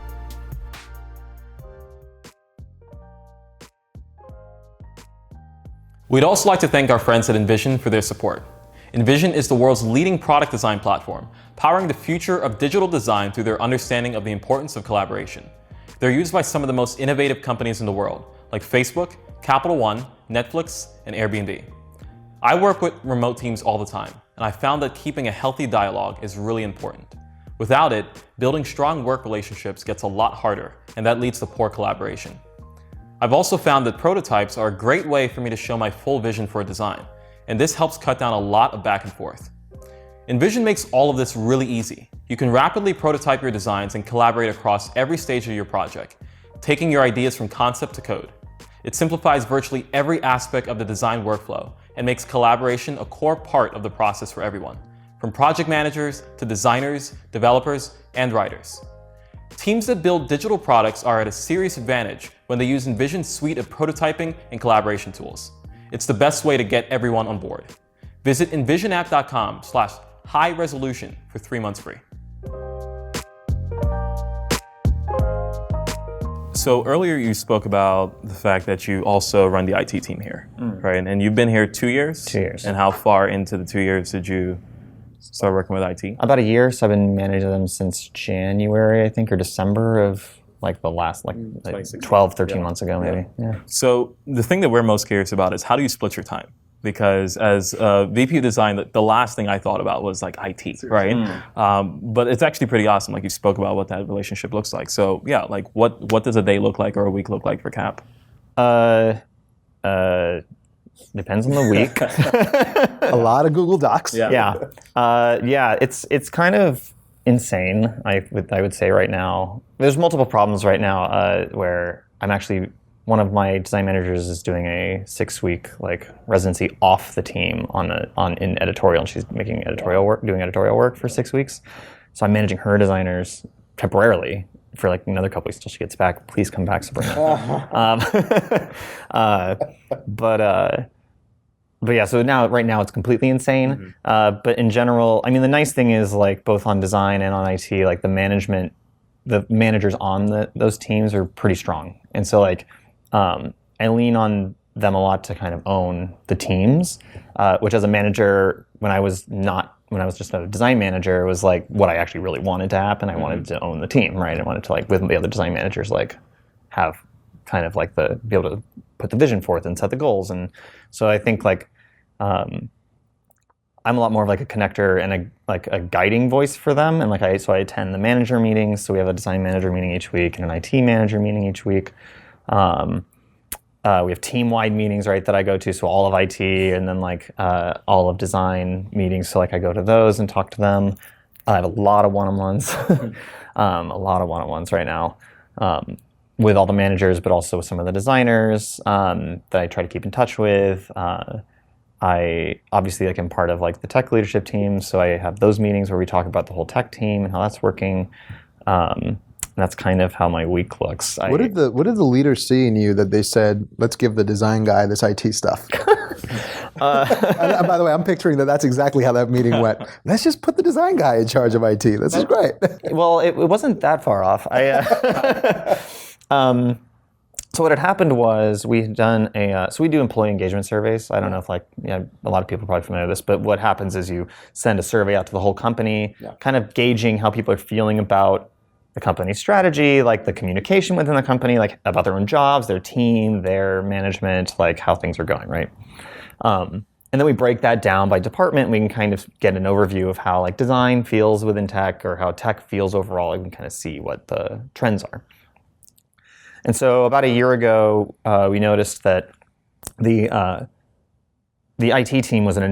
We'd also like to thank our friends at InVision for their support. InVision is the world's leading product design platform, powering the future of digital design through their understanding of the importance of collaboration. They're used by some of the most innovative companies in the world, like Facebook, Capital One, Netflix, and Airbnb. I work with remote teams all the time, and I found that keeping a healthy dialogue is really important. Without it, building strong work relationships gets a lot harder, and that leads to poor collaboration. I've also found that prototypes are a great way for me to show my full vision for a design, and this helps cut down a lot of back and forth. InVision makes all of this really easy. You can rapidly prototype your designs and collaborate across every stage of your project, taking your ideas from concept to code. It simplifies virtually every aspect of the design workflow and makes collaboration a core part of the process for everyone, from project managers to designers, developers, and writers. Teams that build digital products are at a serious advantage when they use InVision's suite of prototyping and collaboration tools. It's the best way to get everyone on board. Visit InVisionApp.com/high-resolution for 3 months free. So earlier you spoke about the fact that you also run the IT team here, right? And you've been here 2 years? 2 years. And how far into the 2 years did you start working with IT? About a year, so I've been managing them since January, I think, or December of like the last 12, 13 months ago, maybe. Yeah. So the thing that we're most curious about is how do you split your time? Because as a VP of design, the last thing I thought about was like IT, right? But it's actually pretty awesome. Like you spoke about what that relationship looks like. So yeah, like what does a day look like or a week look like for Cap? Depends on the week. A lot of Google Docs. Yeah. It's kind of insane. I would say right now. There's multiple problems right now where I'm actually, one of my design managers is doing a 6-week like residency off the team in editorial, and she's making doing editorial work for 6 weeks. So I'm managing her designers temporarily for like another couple weeks till she gets back. Please come back, Sabrina. But yeah, so right now it's completely insane. But in general, I mean, the nice thing is like both on design and on IT, like the managers on those teams are pretty strong. And so like, I lean on them a lot to kind of own the teams, which as a manager, when I was just a design manager, was like what I actually really wanted to happen. I wanted to own the team, right? I wanted to like with the other design managers, like have kind of like be able to put the vision forth and set the goals. And so I think like, I'm a lot more of like a connector and a guiding voice for them. And I attend the manager meetings. So we have a design manager meeting each week and an IT manager meeting each week. We have team-wide meetings, right, that I go to. So all of IT and then like all of design meetings. So like I go to those and talk to them. I have a lot of one-on-ones, right now with all the managers, but also with some of the designers that I try to keep in touch with. I obviously am part of like the tech leadership team, so I have those meetings where we talk about the whole tech team and how that's working. And that's kind of how my week looks. What did the leaders see in you that they said, let's give the design guy this IT stuff? And by the way, I'm picturing that's exactly how that meeting went. Let's just put the design guy in charge of IT. This is great. Well, it wasn't that far off. So what had happened was we had done so we do employee engagement surveys. I don't know if a lot of people are probably familiar with this, but what happens is you send a survey out to the whole company, kind of gauging how people are feeling about the company's strategy, like the communication within the company, like about their own jobs, their team, their management, like how things are going, right? And then we break that down by department. We can kind of get an overview of how like design feels within tech or how tech feels overall. We can kind of see what the trends are. And so about a year ago, we noticed that the IT team was an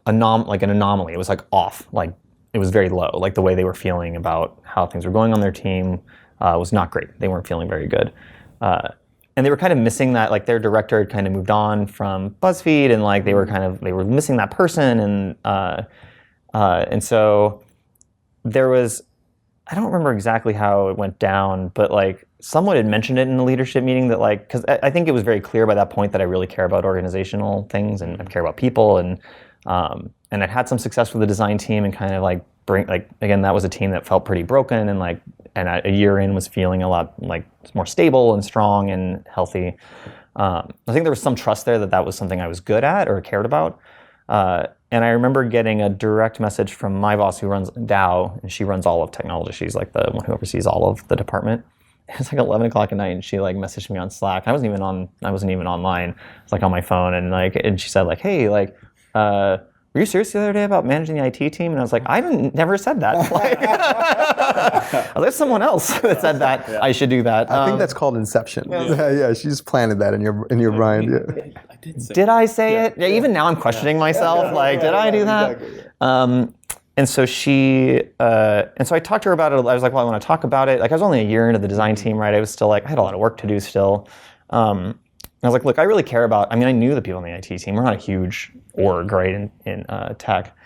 anomaly. It was like off, like it was very low. Like the way they were feeling about how things were going on their team was not great. They weren't feeling very good, and they were kind of missing that. Like their director had kind of moved on from Buzzfeed, and like they were missing that person, and so there was. I don't remember exactly how it went down, but like someone had mentioned it in the leadership meeting that like, because I think it was very clear by that point that I really care about organizational things and I care about people, and I'd had some success with the design team and kind of like again, that was a team that felt pretty broken and a year in was feeling a lot like more stable and strong and healthy. I think there was some trust there that was something I was good at or cared about. And I remember getting a direct message from my boss who runs Dow, and she runs all of technology. She's like the one who oversees all of the department. It's like 11 o'clock at night, and she like messaged me on Slack. I wasn't even online. It's like on my phone, and she said like, "Hey, like, were you serious the other day about managing the IT team?" And I was like, "I never said that." There's someone else that said that I should do that. I think that's called Inception. Yeah, she's planted that in your mind. Yeah. Did I say it? Yeah, even now I'm questioning myself. Like, did I do that? Exactly. And so I talked to her about it. I was like, well, I want to talk about it. Like, I was only a year into the design team, right? I was still like, I had a lot of work to do still. I was like, look, I really care about. I mean, I knew the people on the IT team. We're not a huge org, right, in tech,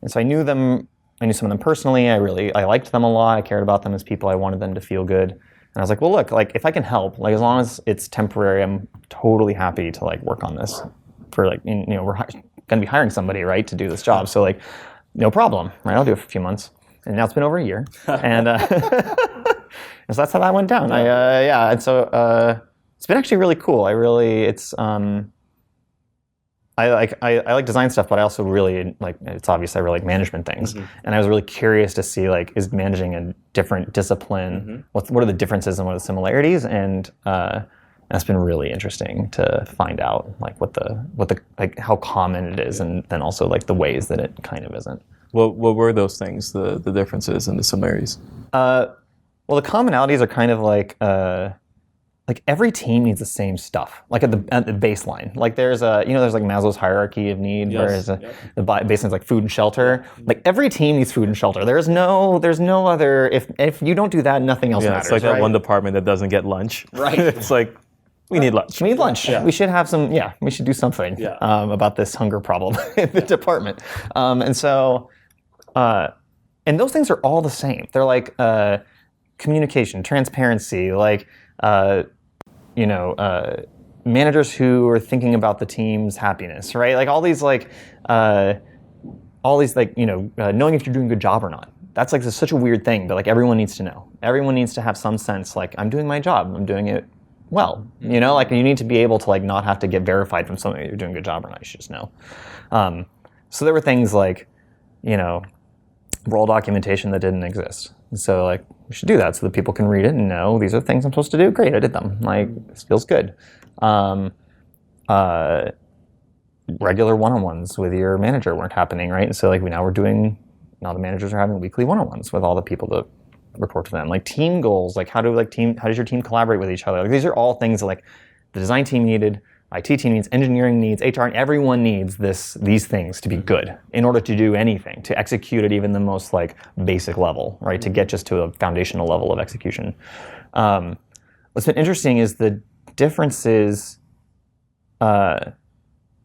and so I knew them. I knew some of them personally. I liked them a lot. I cared about them as people. I wanted them to feel good. And I was like, well, look, like if I can help, like as long as it's temporary, I'm totally happy to like work on this. For like, we're going to be hiring somebody, right, to do this job. So like, no problem, right? I'll do it for a few months. And now it's been over a year, and so that's how that went down. And so it's been actually really cool. I like design stuff, but I also really like, it's obvious I really like management things. Mm-hmm. And I was really curious to see like, is managing a different discipline? Mm-hmm. What are the differences and what are the similarities? And that's been really interesting to find out like what the like how common it is, and then also like the ways that it kind of isn't. What were those things, the differences and the similarities? Well, the commonalities are kind of like every team needs the same stuff, like at the baseline. Like there's there's like Maslow's hierarchy of need, whereas the baseline is like food and shelter. Like every team needs food and shelter. There's no other. If you don't do that, nothing else matters. It's like that one department that doesn't get lunch. Right. It's like we need lunch. We need lunch. Yeah. We should have some. Yeah, we should do something about this hunger problem in the department. And so, and those things are all the same. They're like communication, transparency, like. Managers who are thinking about the team's happiness, right? Like all these knowing if you're doing a good job or not. That's like such a weird thing, but like everyone needs to know. Everyone needs to have some sense like I'm doing my job, I'm doing it well. Like you need to be able to like not have to get verified from something that you're doing a good job or not. You should just know. So there were things like, role documentation that didn't exist. So like we should do that so that people can read it and know these are things I'm supposed to do. Great, I did them. Like this feels good. Regular one-on-ones with your manager weren't happening, right? And so like now the managers are having weekly one-on-ones with all the people that report to them. Like team goals, like how does your team collaborate with each other? Like these are all things that like the design team needed, IT team needs, engineering needs, HR, and everyone needs these things to be good in order to do anything, to execute at even the most like basic level, right? To get just to a foundational level of execution. What's been interesting is the differences, like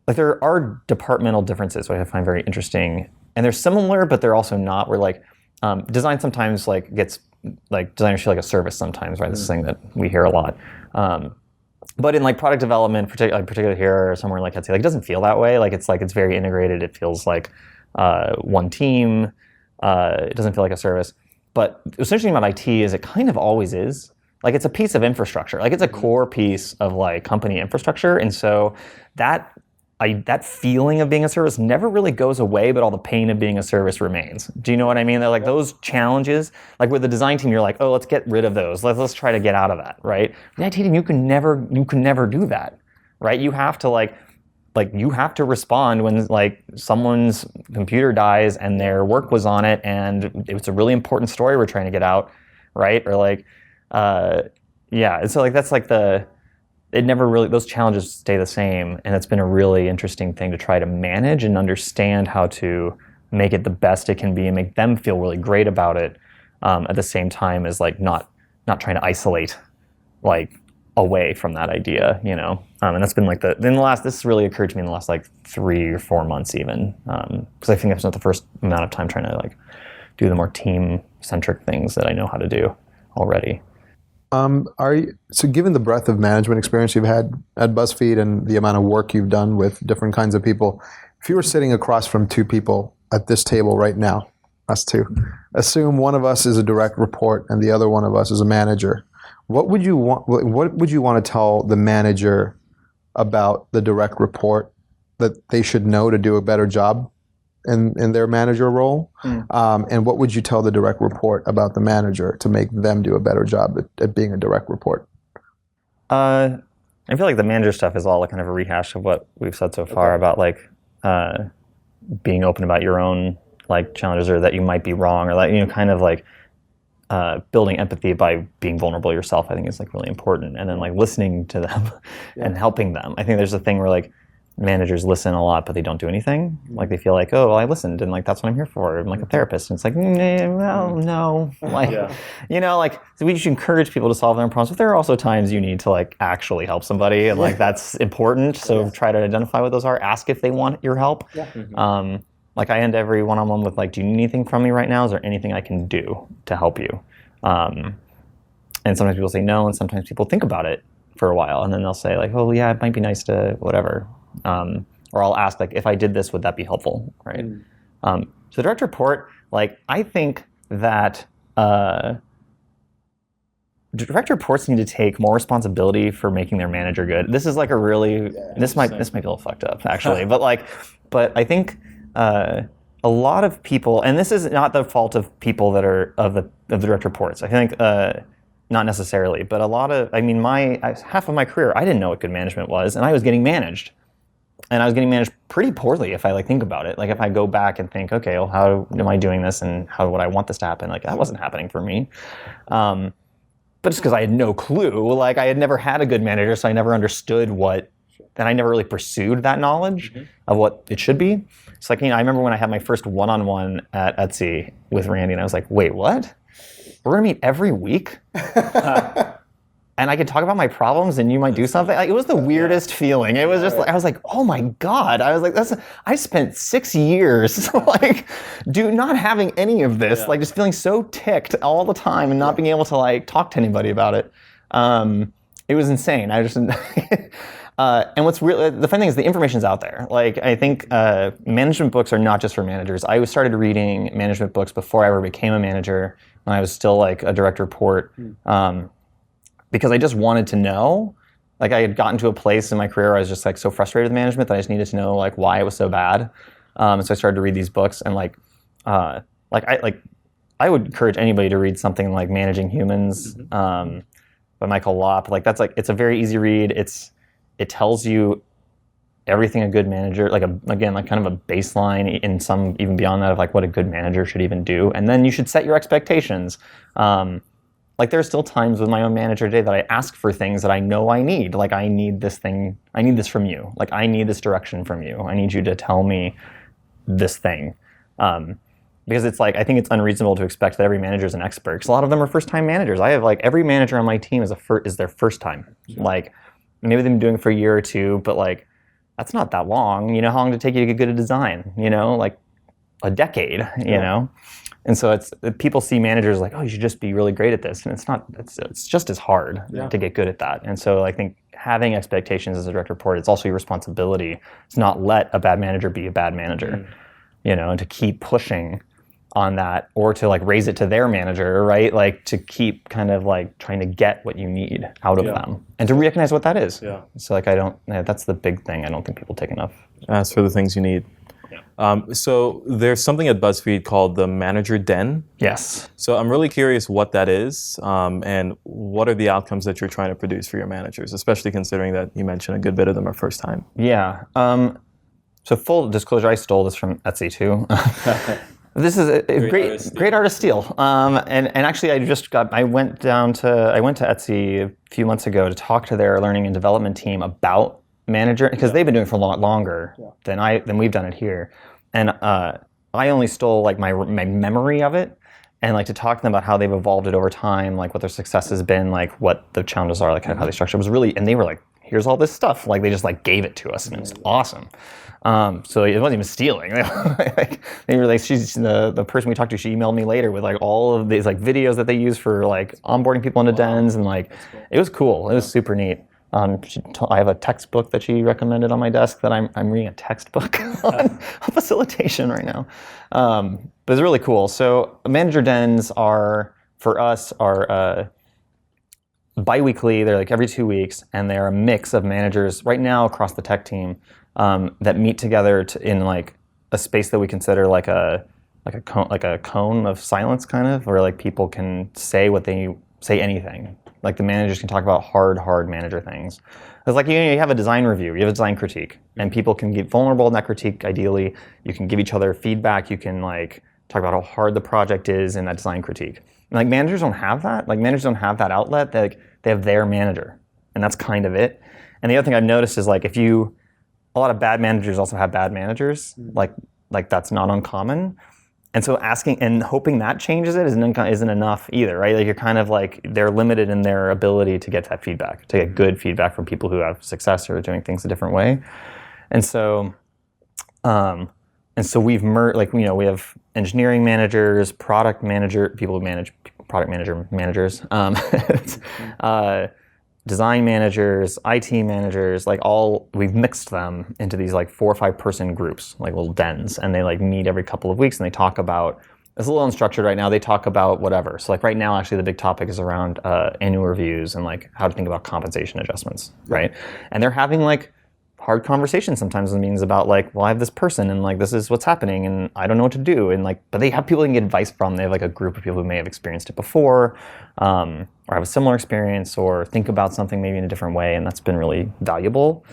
there are departmental differences, which I find very interesting. And they're similar, but they're also not. Where like design sometimes like gets like designers feel like a service sometimes, right? This is something that we hear a lot. But in like product development, particularly here or somewhere like Etsy, like it doesn't feel that way. Like it's very integrated. It feels like one team. It doesn't feel like a service. But what's interesting about IT is it kind of always is. Like it's a piece of infrastructure. Like it's a core piece of like company infrastructure. And so that feeling of being a service never really goes away, but all the pain of being a service remains. Do you know what I mean? They're like those challenges, like with the design team, you're like, oh, let's get rid of those. Let's try to get out of that, right? With the IT team, you can never do that, right? You have to you have to respond when like someone's computer dies and their work was on it and it's a really important story we're trying to get out, right? Or like, yeah. And so like that's like it never really, those challenges stay the same, and it's been a really interesting thing to try to manage and understand how to make it the best it can be and make them feel really great about it, at the same time as like not trying to isolate like away from that idea, you know. And that's been like this really occurred to me in the last like 3 or 4 months even, because I think I've spent the first amount of time trying to like do the more team-centric things that I know how to do already. So given the breadth of management experience you've had at BuzzFeed and the amount of work you've done with different kinds of people, if you were sitting across from 2 people at this table right now, us 2, assume one of us is a direct report and the other one of us is a manager, what would you want to tell the manager about the direct report that they should know to do a better job in their manager role? And what would you tell the direct report about the manager to make them do a better job at being a direct report? I feel like the manager stuff is all kind of a rehash of what we've said so far about like being open about your own like challenges, or that you might be wrong, or like, you know, kind of like building empathy by being vulnerable yourself. I think is like really important, and then like listening to them and helping them. I think there's a thing where like managers listen a lot, but they don't do anything. Like they feel like, oh, well, I listened, and like that's what I'm here for. I'm like a therapist, and it's like, well, no, like, you know, like so we should encourage people to solve their own problems. But there are also times you need to like actually help somebody, and like that's important. So try to identify what those are. Ask if they want your help. Like I end every one-on-one with like, do you need anything from me right now? Is there anything I can do to help you? And sometimes people say no, and sometimes people think about it for a while, and then they'll say like, oh yeah, it might be nice to whatever. Or I'll ask like, if I did this, would that be helpful, right? So direct report, like I think that direct reports need to take more responsibility for making their manager good. This is like a really this might be a little fucked up actually, but I think a lot of people, and this is not the fault of people that are of the direct reports. I think not necessarily, but a lot of, I mean, half of my career, I didn't know what good management was, and I was getting managed. And I was getting managed pretty poorly if I like think about it. Like if I go back and think, okay, well, how am I doing this, and how would I want this to happen? Like that wasn't happening for me. But just because I had no clue, like I had never had a good manager, so I never understood and I never really pursued that knowledge of what it should be. So like, you know, I remember when I had my first one-on-one at Etsy with Randy, and I was like, wait, what? We're gonna meet every week? And I could talk about my problems and you might do something. Like, it was the weirdest feeling. It was just like, I was like, oh my God. I was like, I spent 6 years like not having any of this, like just feeling so ticked all the time and not being able to like talk to anybody about it. It was insane. I just, and what's really, the funny thing is the information's out there. Like I think management books are not just for managers. I started reading management books before I ever became a manager, when I was still like a direct report. Because I just wanted to know, like I had gotten to a place in my career where I was just like so frustrated with management that I just needed to know like why it was so bad. So I started to read these books, and I would encourage anybody to read something like Managing Humans by Michael Lopp. Like that's like, it's a very easy read. It tells you everything a good manager, like again, like kind of a baseline, in some even beyond that, of like what a good manager should even do. And then you should set your expectations. Like there are still times with my own manager today that I ask for things that I know I need. Like I need this thing, I need this from you. Like I need this direction from you. I need you to tell me this thing. Because it's like, I think it's unreasonable to expect that every manager is an expert. Because a lot of them are first-time managers. I have like every manager on my team is their first time. Like maybe they've been doing it for a year or two, but like that's not that long. You know how long did it take you to get good at design? You know, like a decade, you know? And so people see managers like, oh, you should just be really great at this, and it's not. It's just as hard to get good at that. And so I think having expectations as a direct report, it's also your responsibility to not let a bad manager be a bad manager, and to keep pushing on that, or to like raise it to their manager, right? Like to keep kind of like trying to get what you need out of them, and to recognize what that is. Yeah. So like that's the big thing. I don't think people take enough. Ask for the things you need. So there's something at Buzzfeed called the Manager Den. Yes. So I'm really curious what that is, and what are the outcomes that you're trying to produce for your managers, especially considering that you mentioned a good bit of them are first time. Yeah. So full disclosure, I stole this from Etsy too. This is a great artist steal. And actually, I went to Etsy a few months ago to talk to their learning and development team about manager, because they've been doing it for a lot longer than we've done it here. And I only stole like my memory of it, and like to talk to them about how they've evolved it over time, like what their success has been, like what the challenges are, like kind of how they structure it was really, and they were like, here's all this stuff. Like they just like gave it to us, and it was awesome. So it wasn't even stealing. They were like, she's the person we talked to. She emailed me later with like all of these like videos that they use for like onboarding people into dens, and like it was cool. It was super neat. I have a textbook that she recommended on my desk that I'm reading a textbook on facilitation right now. But it's really cool. So manager dens are bi-weekly. They're like every 2 weeks, and they're a mix of managers right now across the tech team that meet together in like a space that we consider like a cone of silence, kind of, where like people can say anything. Like the managers can talk about hard manager things. It's like you have a design review, you have a design critique, and people can get vulnerable in that critique. Ideally, you can give each other feedback. You can like talk about how hard the project is in that design critique. And like managers don't have that. Like managers don't have that outlet. They have their manager, and that's kind of it. And the other thing I've noticed is like a lot of bad managers also have bad managers. Like that's not uncommon. And so asking and hoping that changes it isn't enough either, right? Like you're kind of like, they're limited in their ability to get that feedback, to get good feedback from people who have success or are doing things a different way. And so we've we have engineering managers, product manager, people who manage product managers, design managers, IT managers, we've mixed them into these like 4 or 5 person groups, like little dens, and they like meet every couple of weeks, and they talk about, it's a little unstructured right now, they talk about whatever. So like right now, actually the big topic is around annual reviews and like how to think about compensation adjustments, right? And they're having like hard conversations sometimes in meetings about like, well, I have this person and like this is what's happening and I don't know what to do, and like, but they have people they can get advice from. They have like a group of people who may have experienced it before, or have a similar experience, or think about something maybe in a different way, and that's been really valuable.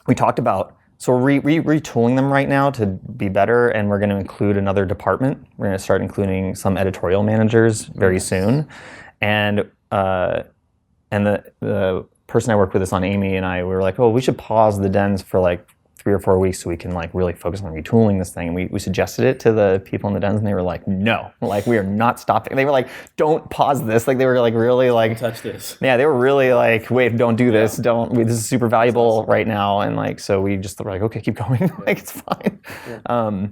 We talked about, so we're retooling them right now to be better, and we're going to include another department. We're going to start including some editorial managers very soon, and the person I work with is on Amy and I. We were like, oh, we should pause the dens for like 3 or 4 weeks so we can like really focus on retooling this thing. And we suggested it to the people in the dens, and they were like, no, like we are not stopping. They were like, don't pause this. Like they were like really like, Don't touch this. Yeah, they were really like, wait, don't do this. This is super valuable right now. And like, so we just were like, okay, keep going. Like it's fine. Yeah.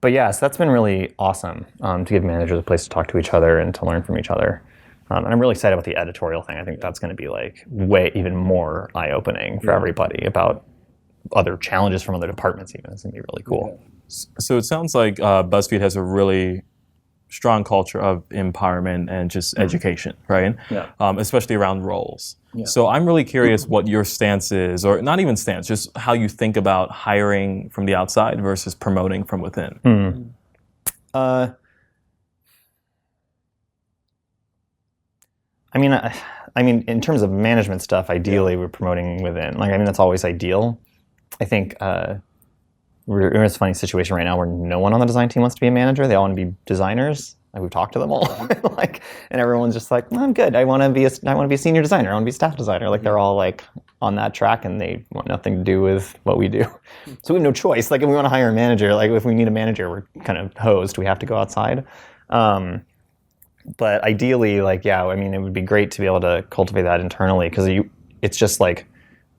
But yeah, so that's been really awesome to give managers a place to talk to each other and to learn from each other. And I'm really excited about the editorial thing. I think that's going to be like even more eye-opening for everybody about other challenges from other departments even. It's going to be really cool. So it sounds like BuzzFeed has a really strong culture of empowerment and just education, right? Yeah. Especially around roles. Yeah. So I'm really curious what your stance is, or not even stance, just how you think about hiring from the outside versus promoting from within. I mean, in terms of management stuff, ideally we're promoting within. Like, I mean, that's always ideal. I think we're in this funny situation right now where no one on the design team wants to be a manager. They all want to be designers. Like, we've talked to them all, like, and everyone's just like, I'm good. I want to be a senior designer. I want to be a staff designer. Like, they're all like on that track, and they want nothing to do with what we do. So we have no choice. Like, if we want to hire a manager, like if we need a manager, we're kind of hosed. We have to go outside. But ideally, like, yeah, I mean, it would be great to be able to cultivate that internally, because it's just like,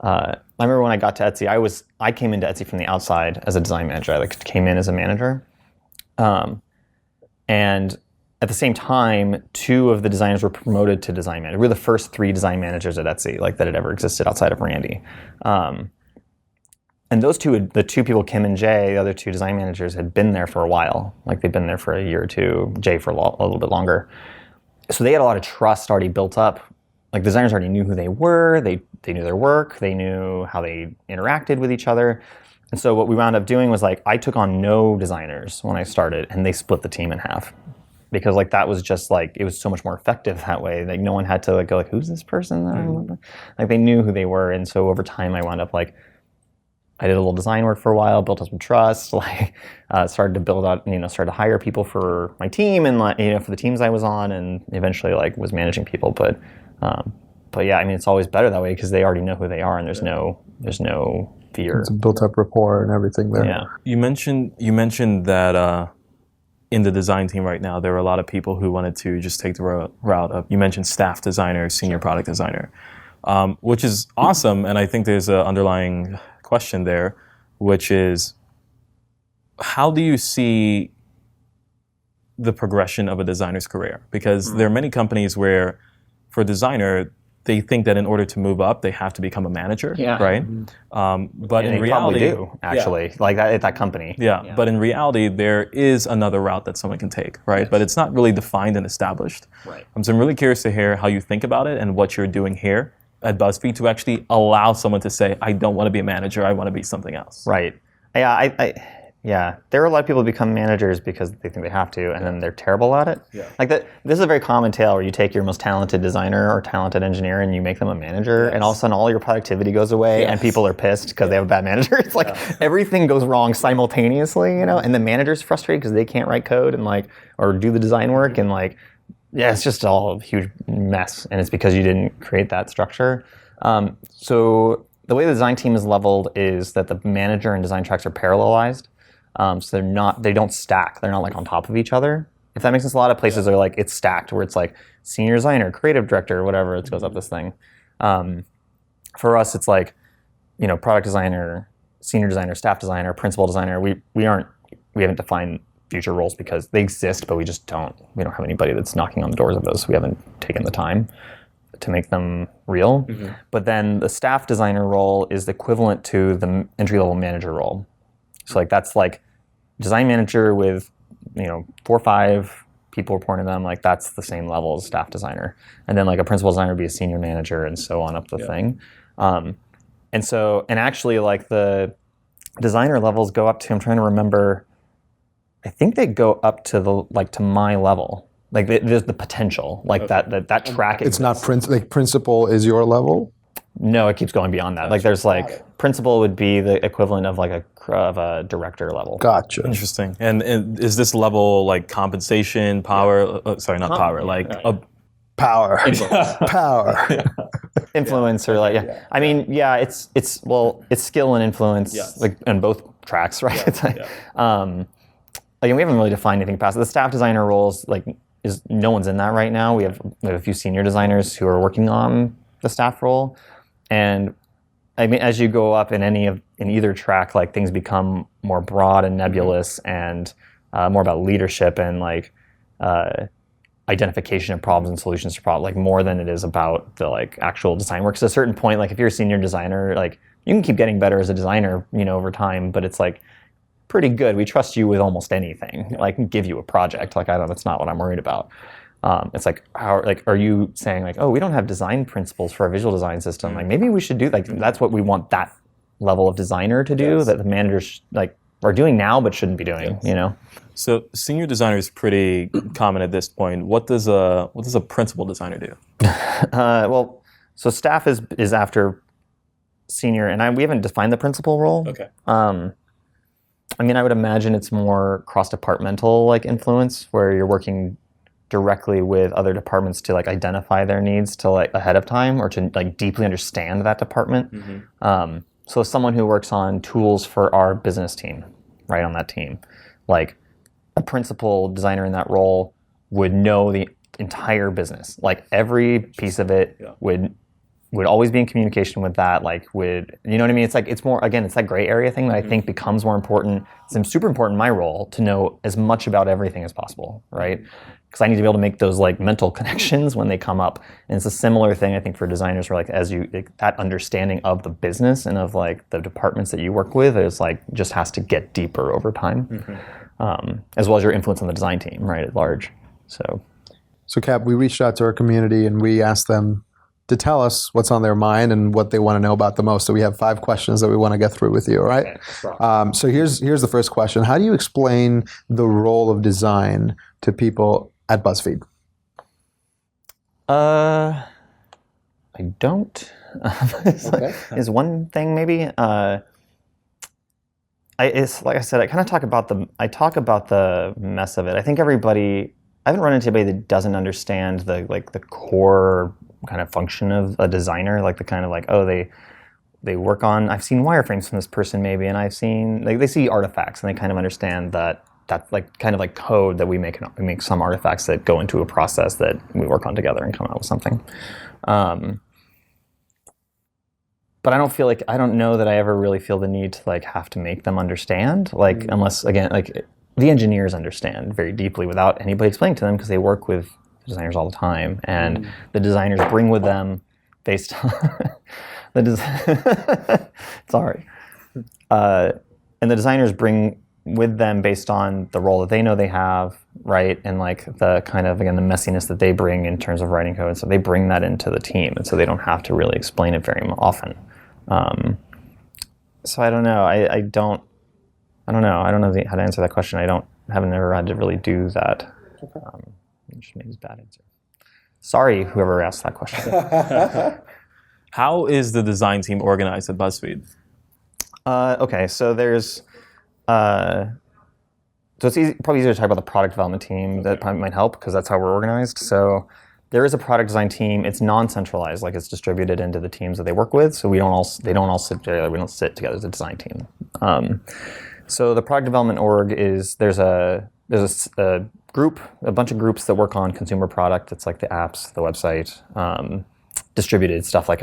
I remember when I got to Etsy, I came into Etsy from the outside as a design manager. I like came in as a manager, And at the same time, 2 of the designers were promoted to design manager. We were the first 3 design managers at Etsy, like that had ever existed outside of Randy. And those the 2 people, Kim and Jay, the other 2 design managers, had been there for a while. Like they'd been there for a year or 2. Jay for a little bit longer. So they had a lot of trust already built up. Like designers already knew who they were. They knew their work. They knew how they interacted with each other. And so what we wound up doing was like I took on no designers when I started, and they split the team in half. Because like that was just like it was so much more effective that way. Like no one had to like go like who's this person? Like they knew who they were, and so over time I wound up like I did a little design work for a while, built up some trust, like started to build out, started to hire people for my team and like for the teams I was on, and eventually like was managing people. But yeah, I mean it's always better that way because they already know who they are, and there's no fear. It's a built-up rapport and everything there. Yeah. You mentioned that in the design team right now, there were a lot of people who wanted to just take the route of, you mentioned staff designer, senior product designer, which is awesome. And I think there's an underlying question there, which is, how do you see the progression of a designer's career? Because there are many companies where, for a designer, they think that in order to move up, they have to become a manager, right? But And in they reality, probably do actually, like that at that company. Yeah, but in reality, there is another route that someone can take, right? But it's not really defined and established. Right. So I'm really curious to hear how you think about it and what you're doing here at Buzzfeed to actually allow someone to say, I don't want to be a manager, I want to be something else. Right. Yeah, there are a lot of people who become managers because they think they have to, and then they're terrible at it. Yeah. Like that. This is a very common tale where you take your most talented designer or talented engineer and you make them a manager, and all of a sudden all your productivity goes away, and people are pissed because they have a bad manager. It's like everything goes wrong simultaneously, and the manager's frustrated because they can't write code and like or do the design work, and like it's just all a huge mess, and it's because you didn't create that structure. So the way the design team is leveled is that the manager and design tracks are parallelized. So they don't stack. They're not like on top of each other. If that makes sense, a lot of places are like, it's stacked where it's like senior designer, creative director, whatever, it goes up this thing. For us, it's like, product designer, senior designer, staff designer, principal designer. We haven't defined future roles because they exist, but we don't have anybody that's knocking on the doors of those. So we haven't taken the time to make them real. But then the staff designer role is equivalent to the entry-level manager role. So like that's like design manager with 4 or 5 people reporting to them, like that's the same level as staff designer. And then like a principal designer would be a senior manager and so on up the thing. And actually like the designer levels go up to, I'm trying to remember, I think they go up to to my level. Like there's the potential, like that track. It's not principal is your level? No, it keeps going beyond that. Like there's like principal would be the equivalent of like a director level. Gotcha. Interesting. And is this level like compensation, power? Sorry, not power. Like Power. Power. Influence or like I mean it's skill and influence like on both tracks, right? Again, we haven't really defined anything past it. The staff designer roles no one's in that right now. We have a few senior designers who are working on the staff role. And I mean, as you go up in either track, like things become more broad and nebulous and more about leadership and like identification of problems and solutions to problems, like more than it is about the like actual design work. So at a certain point, like if you're a senior designer, like you can keep getting better as a designer, over time, but it's like pretty good. We trust you with almost anything. Like give you a project. Like that's not what I'm worried about. It's like are you saying like, oh, we don't have design principles for our visual design system? Like maybe we should do that's what we want that level of designer to do that the managers are doing now but shouldn't be doing. So senior designer is pretty common at this point. What does a principal designer do? So staff is after senior, and we haven't defined the principal role. Okay. I mean, I would imagine it's more cross-departmental influence where you're working directly with other departments to identify their needs to ahead of time or to deeply understand that department. So someone who works on tools for our business team, right, on that team, a principal designer in that role would know the entire business, every piece of it would would always be in communication with that, like would, you know what I mean? It's like, it's more, again, it's that gray area thing that I think becomes more important. It's super important in my role to know as much about everything as possible, right? Because I need to be able to make those like mental connections when they come up. And it's a similar thing, I think, for designers, where like that understanding of the business and of like the departments that you work with is like, just has to get deeper over time, as well as your influence on the design team, right, at large. So Cap, we reached out to our community and we asked them to tell us what's on their mind and what they want to know about the most. So we have 5 questions that we want to get through with you, all right? Okay, so here's the first question. How do you explain the role of design to people at Buzzfeed? I don't. Is one thing maybe. It's like I said, I talk about the mess of it. I think I haven't run into anybody that doesn't understand the core kind of function of a designer, like the kind of like, oh, they work on, I've seen wireframes from this person maybe, and I've seen, like, they see artifacts and they kind of understand that like kind of like code that we make some artifacts that go into a process that we work on together and come out with something. But I don't know that I ever really feel the need to like have to make them understand, like, unless, again, like the engineers understand very deeply without anybody explaining to them, because they work with designers all the time, and the designers bring with them based on sorry. And the designers bring with them based on the role that they know they have, right? And like the kind of, again, the messiness that they bring in terms of writing code. So they bring that into the team, and so they don't have to really explain it very often. So I don't know. I don't know. I don't know how to answer that question. Haven't ever had to really do that. Which maybe is a bad answer. Sorry, whoever asked that question. How is the design team organized at Buzzfeed? Okay, so there's, so it's probably easier to talk about the product development team. That probably might help, because that's how we're organized. So there is a product design team. It's non-centralized, like it's distributed into the teams that they work with. So they don't all sit together. We don't sit together as a design team. So the product development org is, there's a group, a bunch of groups that work on consumer product. It's like the apps, the website, distributed stuff like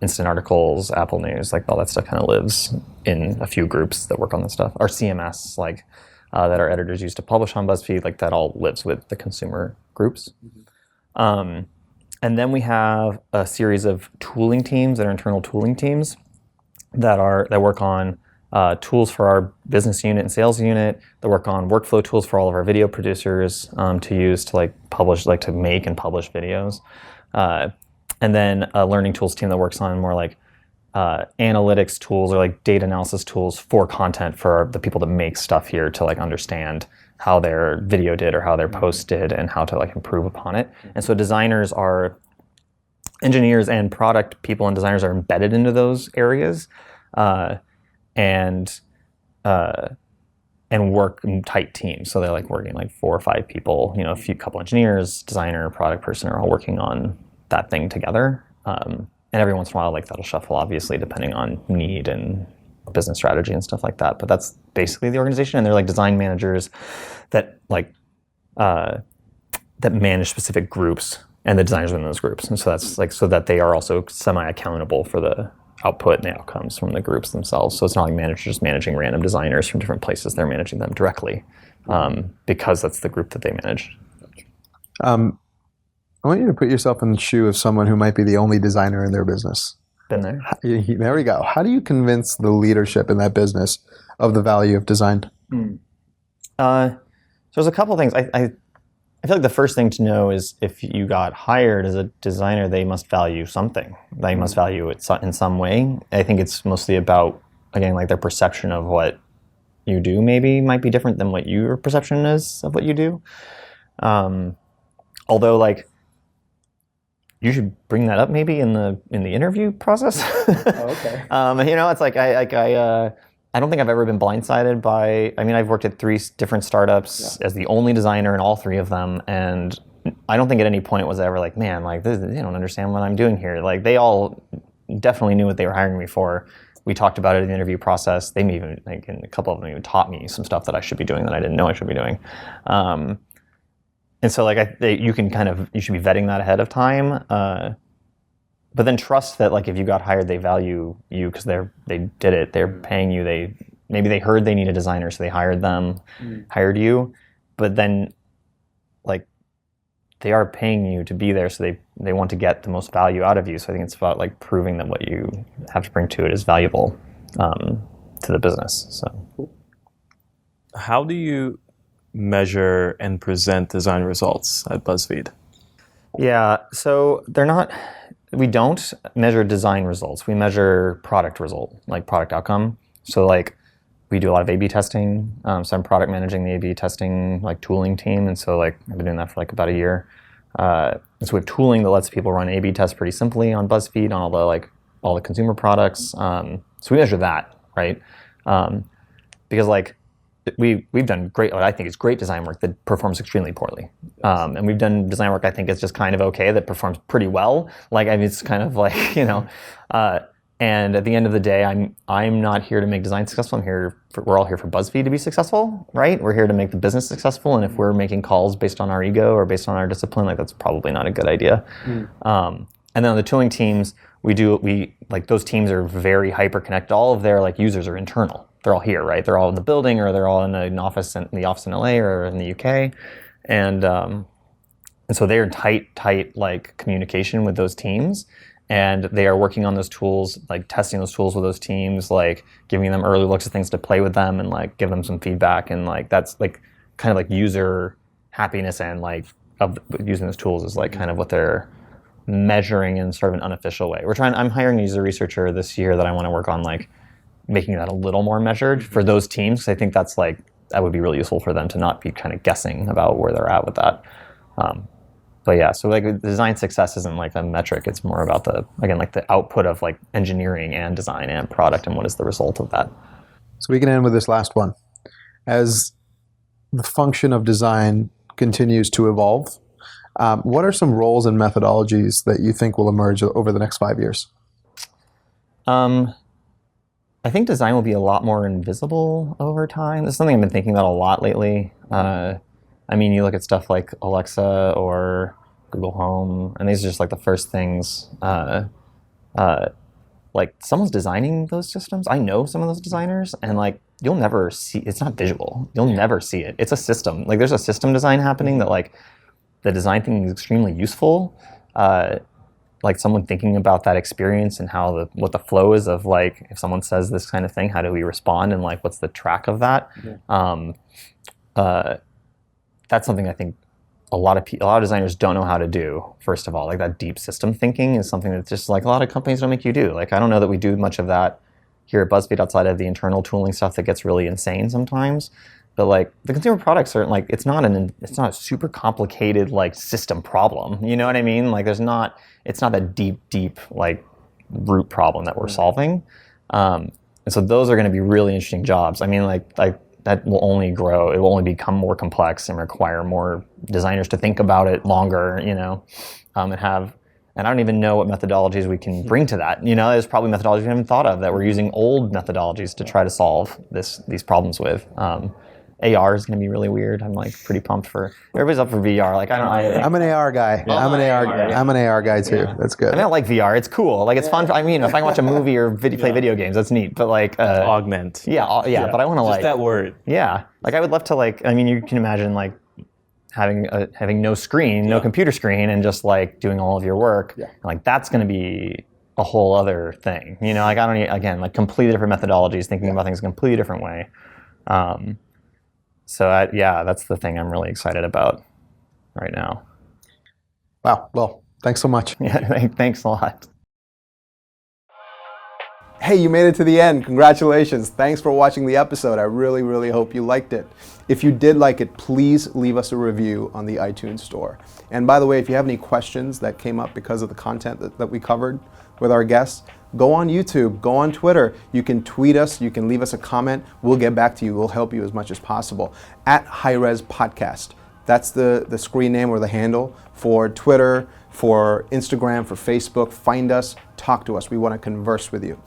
instant articles, Apple News, like all that stuff kind of lives in a few groups that work on that stuff. Our CMS, like that our editors use to publish on BuzzFeed, like that all lives with the consumer groups. And then we have a series of tooling teams that are internal tooling teams that work on tools for our business unit and sales unit, that work on workflow tools for all of our video producers to use to like publish, like to make and publish videos. And then a learning tools team that works on more like analytics tools or like data analysis tools for content for the people that make stuff here to like understand how their video did or how their post did and how to like improve upon it. And so engineers and product people and designers are embedded into those areas. And work in tight teams. So they're like working like 4 or 5 people, you know, couple engineers, designer, product person are all working on that thing together. And every once in a while, like that'll shuffle, obviously, depending on need and business strategy and stuff like that. But that's basically the organization. And they're like design managers that like that manage specific groups and the designers within those groups. And so that's like so that they are also semi-accountable for the output and the outcomes from the groups themselves. So it's not like managers just managing random designers from different places. They're managing them directly because that's the group that they manage. I want you to put yourself in the shoe of someone who might be the only designer in their business. Been there. There we go. How do you convince the leadership in that business of the value of design? So there's a couple things. I feel like the first thing to know is if you got hired as a designer, they must value something. They must value it in some way. I think it's mostly about, again, like their perception of what you do maybe might be different than what your perception is of what you do. Although, like, you should bring that up maybe in the interview process. Oh, okay. You know, it's like I don't think I've ever been blindsided by. I mean, I've worked at 3 different startups as the only designer in all 3 of them, and I don't think at any point was I ever like, man, like they don't understand what I'm doing here. Like they all definitely knew what they were hiring me for. We talked about it in the interview process. They even, like, and a couple of them even taught me some stuff that I should be doing that I didn't know I should be doing. And so, like, you should be vetting that ahead of time. but then trust that like if you got hired, they value you because they did it. They're paying you. Maybe they heard they need a designer, so they hired you. But then, like, they are paying you to be there, so they want to get the most value out of you. So I think it's about like proving that what you have to bring to it is valuable to the business. So, How do you measure and present design results at Buzzfeed? yeah, so we don't measure design results. We measure product result, like product outcome. So like we do a lot of A/B testing. So I'm product managing the A/B testing like tooling team, and so like I've been doing that for like about a year. And so we have tooling that lets people run A/B tests pretty simply on Buzzfeed on all the consumer products. So we measure that, right? Because like we've done great, what I think is great design work that performs extremely poorly. And we've done design work I think is just kind of okay that performs pretty well. Like, I mean, it's kind of like, and at the end of the day, I'm not here to make design successful. We're all here for Buzzfeed to be successful, right? We're here to make the business successful. And if we're making calls based on our ego or based on our discipline, like that's probably not a good idea. And then on the tooling teams, those teams are very hyper connected. All of their like users are internal. They're all here, right? They're all in the building, or they're all in an office in LA or in the UK, and so they're in tight like communication with those teams, and they are working on those tools, like testing those tools with those teams, like giving them early looks at things to play with them, and like give them some feedback, and like that's like kind of like user happiness and like of using those tools is like kind of what they're measuring in sort of an unofficial way. I'm hiring a user researcher this year that I want to work on like making that a little more measured for those teams, because I think that would be really useful for them to not be kind of guessing about where they're at with that. But yeah, so like design success isn't like a metric. It's more about the output of like engineering and design and product, and what is the result of that. So we can end with this last one. As the function of design continues to evolve, what are some roles and methodologies that you think will emerge over the next 5 years? I think design will be a lot more invisible over time. This is something I've been thinking about a lot lately. I mean, you look at stuff like Alexa or Google Home, and these are just like the first things. Like someone's designing those systems. I know some of those designers, and like you'll never see. It's not visual. You'll never see it. It's a system. Like there's a system design happening that like the design thing is extremely useful. Like someone thinking about that experience and what the flow is of like, if someone says this kind of thing, how do we respond, and like what's the track of that? Yeah. That's something I think a lot of designers don't know how to do. First of all, like that deep system thinking is something that just like a lot of companies don't make you do. Like I don't know that we do much of that here at Buzzfeed outside of the internal tooling stuff that gets really insane sometimes. But like the consumer products are like, it's not a super complicated like system problem. You know what I mean? Like it's not that deep like root problem that we're solving. And so those are going to be really interesting jobs. I mean, like that will only grow. It will only become more complex and require more designers to think about it longer, and I don't even know what methodologies we can bring to that. There's probably methodologies we haven't thought of that we're using old methodologies to try to solve these problems with. AR is going to be really weird. I'm like pretty pumped everybody's up for VR. Like I'm an AR guy. I'm an AR guy too. Yeah. That's good. I like VR. It's cool. Like it's fun. If I can watch a movie or play video games, that's neat. But like augment. Yeah. But I want to just that word. Yeah. Like I would love to you can imagine like having no screen, no computer screen, and just like doing all of your work. Yeah. And, like that's going to be a whole other thing. Like I don't need, again, like completely different methodologies, thinking about things a completely different way. So that's the thing I'm really excited about right now. Wow. Well, thanks so much. Yeah, thanks a lot. Hey, you made it to the end. Congratulations. Thanks for watching the episode. I really, really hope you liked it. If you did like it, please leave us a review on the iTunes store. And by the way, if you have any questions that came up because of the content that we covered with our guests, go on YouTube, go on Twitter. You can tweet us, you can leave us a comment. We'll get back to you. We'll help you as much as possible. @HighRes Podcast. That's the screen name or the handle for Twitter, for Instagram, for Facebook. Find us, talk to us. We want to converse with you.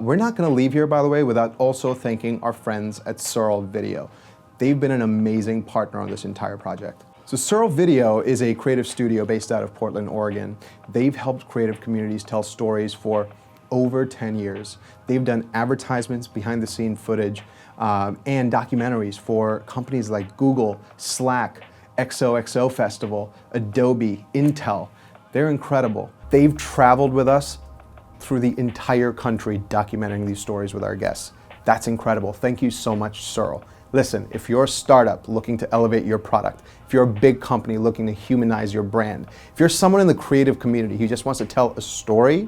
We're not going to leave here, by the way, without also thanking our friends at Searle Video. They've been an amazing partner on this entire project. So Searle Video is a creative studio based out of Portland, Oregon. They've helped creative communities tell stories for over 10 years. They've done advertisements, behind the scene footage, and documentaries for companies like Google, Slack, XOXO Festival, Adobe, Intel. They're incredible. They've traveled with us through the entire country documenting these stories with our guests. That's incredible. Thank you so much, Searle. Listen, if you're a startup looking to elevate your product, if you're a big company looking to humanize your brand, if you're someone in the creative community who just wants to tell a story,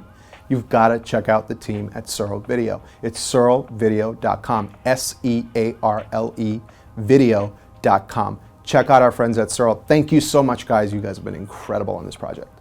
you've got to check out the team at Searle Video. It's searlevideo.com, S-E-A-R-L-E video.com. Check out our friends at Searle. Thank you so much, guys. You guys have been incredible on this project.